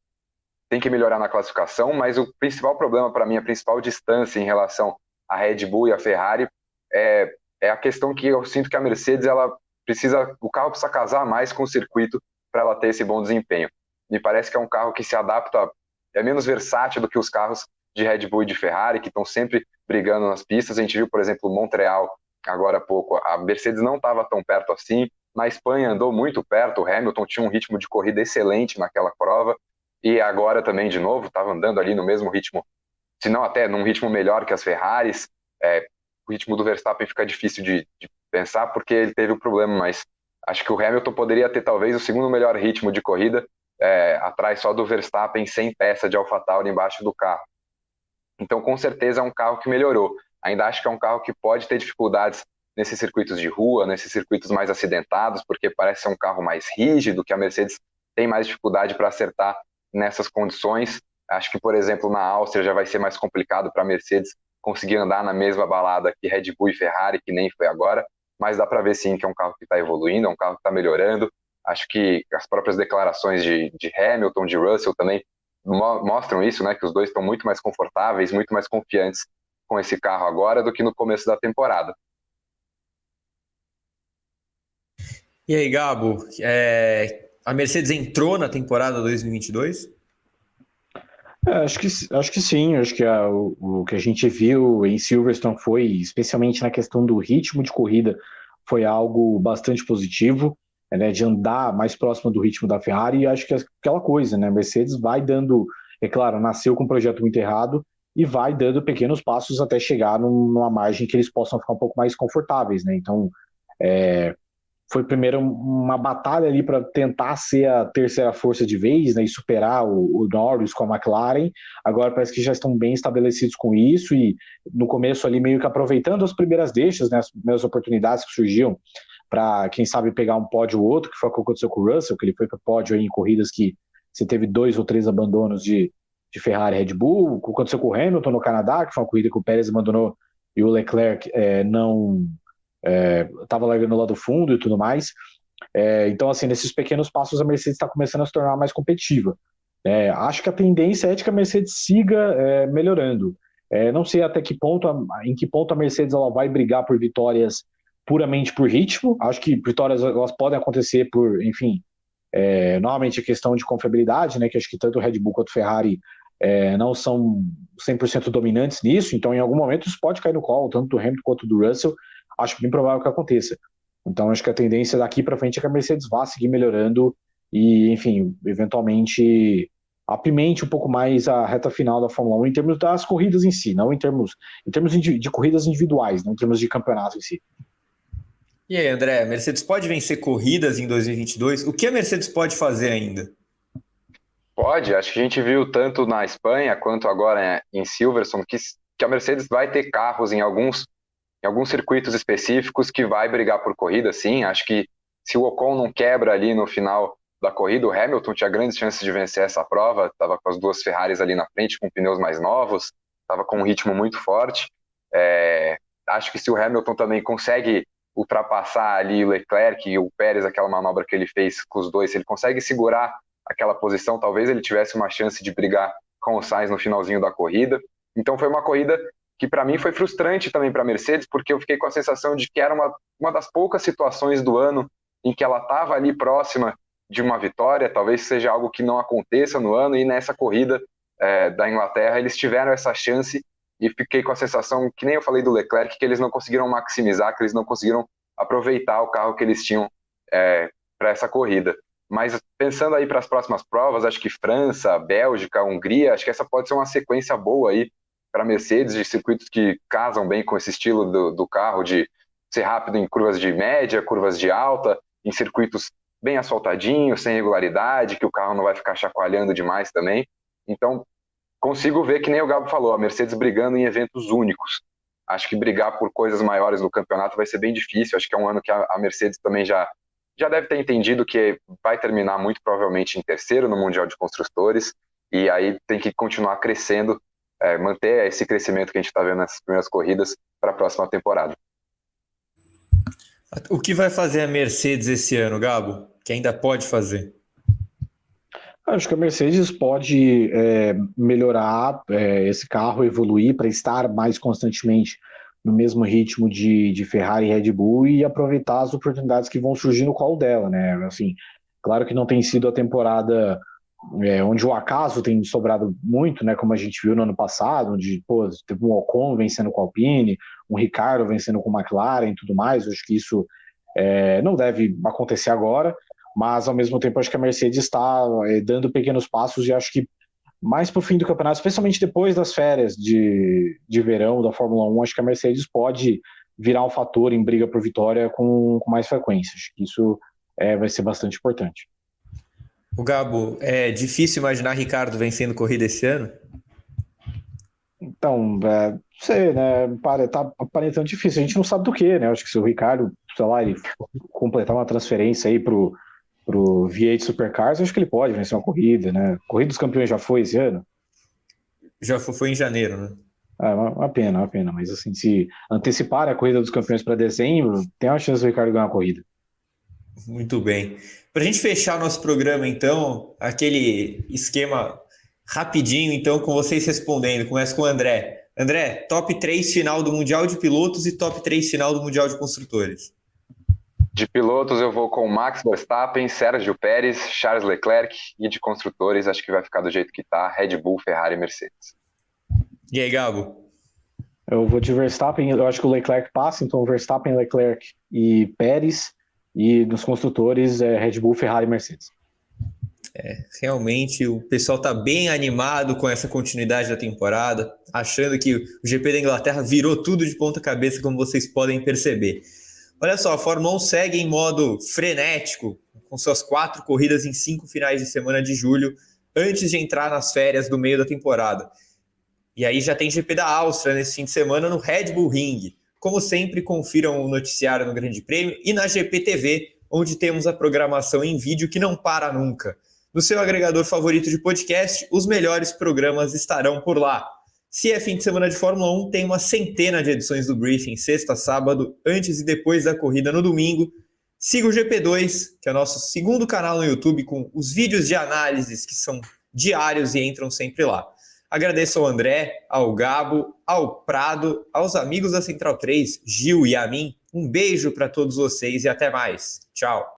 que melhorar na classificação, mas o principal problema para mim, a principal distância em relação à Red Bull e à Ferrari é a questão que eu sinto que a Mercedes, o carro precisa casar mais com o circuito para ela ter esse bom desempenho. Me parece que é um carro que se adapta, é menos versátil do que os carros de Red Bull e de Ferrari, que estão sempre brigando nas pistas. A gente viu, por exemplo, Montreal agora há pouco, a Mercedes não estava tão perto assim, na Espanha andou muito perto, o Hamilton tinha um ritmo de corrida excelente naquela prova, e agora também, de novo, estava andando ali no mesmo ritmo, se não até num ritmo melhor que as Ferraris. O ritmo do Verstappen fica difícil de pensar, porque ele teve um problema, mas acho que o Hamilton poderia ter talvez o segundo melhor ritmo de corrida, atrás só do Verstappen sem peça de AlphaTauri embaixo do carro. Então, com certeza, é um carro que melhorou. Ainda acho que é um carro que pode ter dificuldades nesses circuitos de rua, nesses circuitos mais acidentados, porque parece ser um carro mais rígido, que a Mercedes tem mais dificuldade para acertar nessas condições. Acho que, por exemplo, na Áustria já vai ser mais complicado para a Mercedes conseguir andar na mesma balada que Red Bull e Ferrari, que nem foi agora, mas dá para ver sim que é um carro que está evoluindo, é um carro que está melhorando. Acho que as próprias declarações de Hamilton, de Russell também mostram isso, né, que os dois estão muito mais confortáveis, muito mais confiantes com esse carro agora do que no começo da temporada. E aí, Gabo, a Mercedes entrou na temporada 2022? Acho que sim, acho que o que a gente viu em Silverstone foi, especialmente na questão do ritmo de corrida, foi algo bastante positivo, né, de andar mais próximo do ritmo da Ferrari. E acho que é aquela coisa, né, a Mercedes vai dando, é claro, nasceu com um projeto muito errado e vai dando pequenos passos até chegar numa margem que eles possam ficar um pouco mais confortáveis, né, então foi primeiro uma batalha ali para tentar ser a terceira força de vez, né, e superar o Norris com a McLaren. Agora parece que já estão bem estabelecidos com isso e no começo ali meio que aproveitando as primeiras deixas, né, as primeiras oportunidades que surgiam para, quem sabe, pegar um pódio ou outro, que foi o que aconteceu com o Russell, que ele foi para o pódio aí em corridas que você teve 2 ou 3 abandonos de Ferrari e Red Bull. O que aconteceu com o Hamilton no Canadá, que foi uma corrida que o Pérez abandonou e o Leclerc não estava largando lá do fundo e tudo mais. Então, assim, nesses pequenos passos a Mercedes está começando a se tornar mais competitiva. Acho que a tendência é de que a Mercedes siga melhorando. Não sei até em que ponto a Mercedes ela vai brigar por vitórias puramente por ritmo. Acho que vitórias elas podem acontecer por, enfim, novamente a questão de confiabilidade, né, que acho que tanto o Red Bull quanto o Ferrari não são 100% dominantes nisso, então em algum momento isso pode cair no colo, tanto do Hamilton quanto do Russell. Acho bem provável que aconteça. Então acho que a tendência daqui para frente é que a Mercedes vá seguir melhorando e, enfim, eventualmente apimente um pouco mais a reta final da Fórmula 1 em termos das corridas em si, não em termos de corridas individuais, não em termos de campeonato em si. E aí, André, a Mercedes pode vencer corridas em 2022? O que a Mercedes pode fazer ainda? Pode, acho que a gente viu tanto na Espanha quanto agora em Silverstone que a Mercedes vai ter carros em alguns circuitos específicos que vai brigar por corrida, sim. Acho que se o Ocon não quebra ali no final da corrida, o Hamilton tinha grandes chances de vencer essa prova, estava com as 2 Ferraris ali na frente, com pneus mais novos, estava com um ritmo muito forte. Acho que se o Hamilton também consegue ultrapassar ali o Leclerc e o Pérez, aquela manobra que ele fez com os dois, se ele consegue segurar aquela posição, talvez ele tivesse uma chance de brigar com o Sainz no finalzinho da corrida. Então foi uma corrida que para mim foi frustrante também para a Mercedes, porque eu fiquei com a sensação de que era uma das poucas situações do ano em que ela estava ali próxima de uma vitória. Talvez seja algo que não aconteça no ano, e nessa corrida da Inglaterra eles tiveram essa chance, e fiquei com a sensação, que nem eu falei do Leclerc, que eles não conseguiram maximizar, que eles não conseguiram aproveitar o carro que eles tinham para essa corrida. Mas pensando aí para as próximas provas, acho que França, Bélgica, Hungria, acho que essa pode ser uma sequência boa aí para a Mercedes, de circuitos que casam bem com esse estilo do carro, de ser rápido em curvas de média, curvas de alta, em circuitos bem asfaltadinhos, sem regularidade, que o carro não vai ficar chacoalhando demais também. Então, consigo ver, que nem o Gabo falou, a Mercedes brigando em eventos únicos. Acho que brigar por coisas maiores no campeonato vai ser bem difícil. Acho que é um ano que a Mercedes também já deve ter entendido que vai terminar muito provavelmente em terceiro no Mundial de Construtores, e aí tem que continuar crescendo, manter esse crescimento que a gente está vendo nessas primeiras corridas para a próxima temporada. O que vai fazer a Mercedes esse ano, Gabo? Que ainda pode fazer? Acho que a Mercedes pode melhorar esse carro, evoluir para estar mais constantemente no mesmo ritmo de Ferrari e Red Bull e aproveitar as oportunidades que vão surgir no colo dela, né? Assim, claro que não tem sido a temporada onde o acaso tem sobrado muito, né? Como a gente viu no ano passado, onde teve um Ocon vencendo com a Alpine, um Ricciardo vencendo com a McLaren e tudo mais. Acho que isso não deve acontecer agora, mas ao mesmo tempo acho que a Mercedes está dando pequenos passos, e acho que mais para o fim do campeonato, especialmente depois das férias de verão da Fórmula 1, acho que a Mercedes pode virar um fator em briga por vitória com mais frequência. Acho que isso vai ser bastante importante. O Gabo, é difícil imaginar Ricciardo vencendo corrida esse ano? Então, não sei, né? Tá aparentando difícil. A gente não sabe do que, né? Acho que se o Ricciardo, sei lá, ele completar uma transferência aí pro V8 Supercars, acho que ele pode vencer uma corrida, né? Corrida dos Campeões já foi esse ano? Já foi em janeiro, né? Uma pena, mas assim, se antecipar a Corrida dos Campeões para dezembro, tem uma chance do Ricciardo ganhar a corrida. Muito bem. Para a gente fechar o nosso programa, então, aquele esquema rapidinho, então, com vocês respondendo. Começa com o André. André, top 3 final do Mundial de Pilotos e top 3 final do Mundial de Construtores. De pilotos eu vou com Max Verstappen, Sérgio Pérez, Charles Leclerc, e de construtores acho que vai ficar do jeito que tá, Red Bull, Ferrari e Mercedes. E aí, Gabo? Eu vou de Verstappen, eu acho que o Leclerc passa, então Verstappen, Leclerc e Pérez, e nos construtores Red Bull, Ferrari e Mercedes. Realmente o pessoal está bem animado com essa continuidade da temporada, achando que o GP da Inglaterra virou tudo de ponta cabeça, como vocês podem perceber. Olha só, a Fórmula 1 segue em modo frenético, com suas 4 corridas em 5 finais de semana de julho, antes de entrar nas férias do meio da temporada. E aí já tem GP da Áustria nesse fim de semana no Red Bull Ring. Como sempre, confiram o noticiário no Grande Prêmio e na GPTV, onde temos a programação em vídeo que não para nunca. No seu agregador favorito de podcast, os melhores programas estarão por lá. Se é fim de semana de Fórmula 1, tem uma centena de edições do Briefing, sexta, sábado, antes e depois da corrida no domingo. Siga o GP2, que é o nosso segundo canal no YouTube, com os vídeos de análises que são diários e entram sempre lá. Agradeço ao André, ao Gabo, ao Prado, aos amigos da Central 3, Gil e a mim. Um beijo para todos vocês e até mais. Tchau.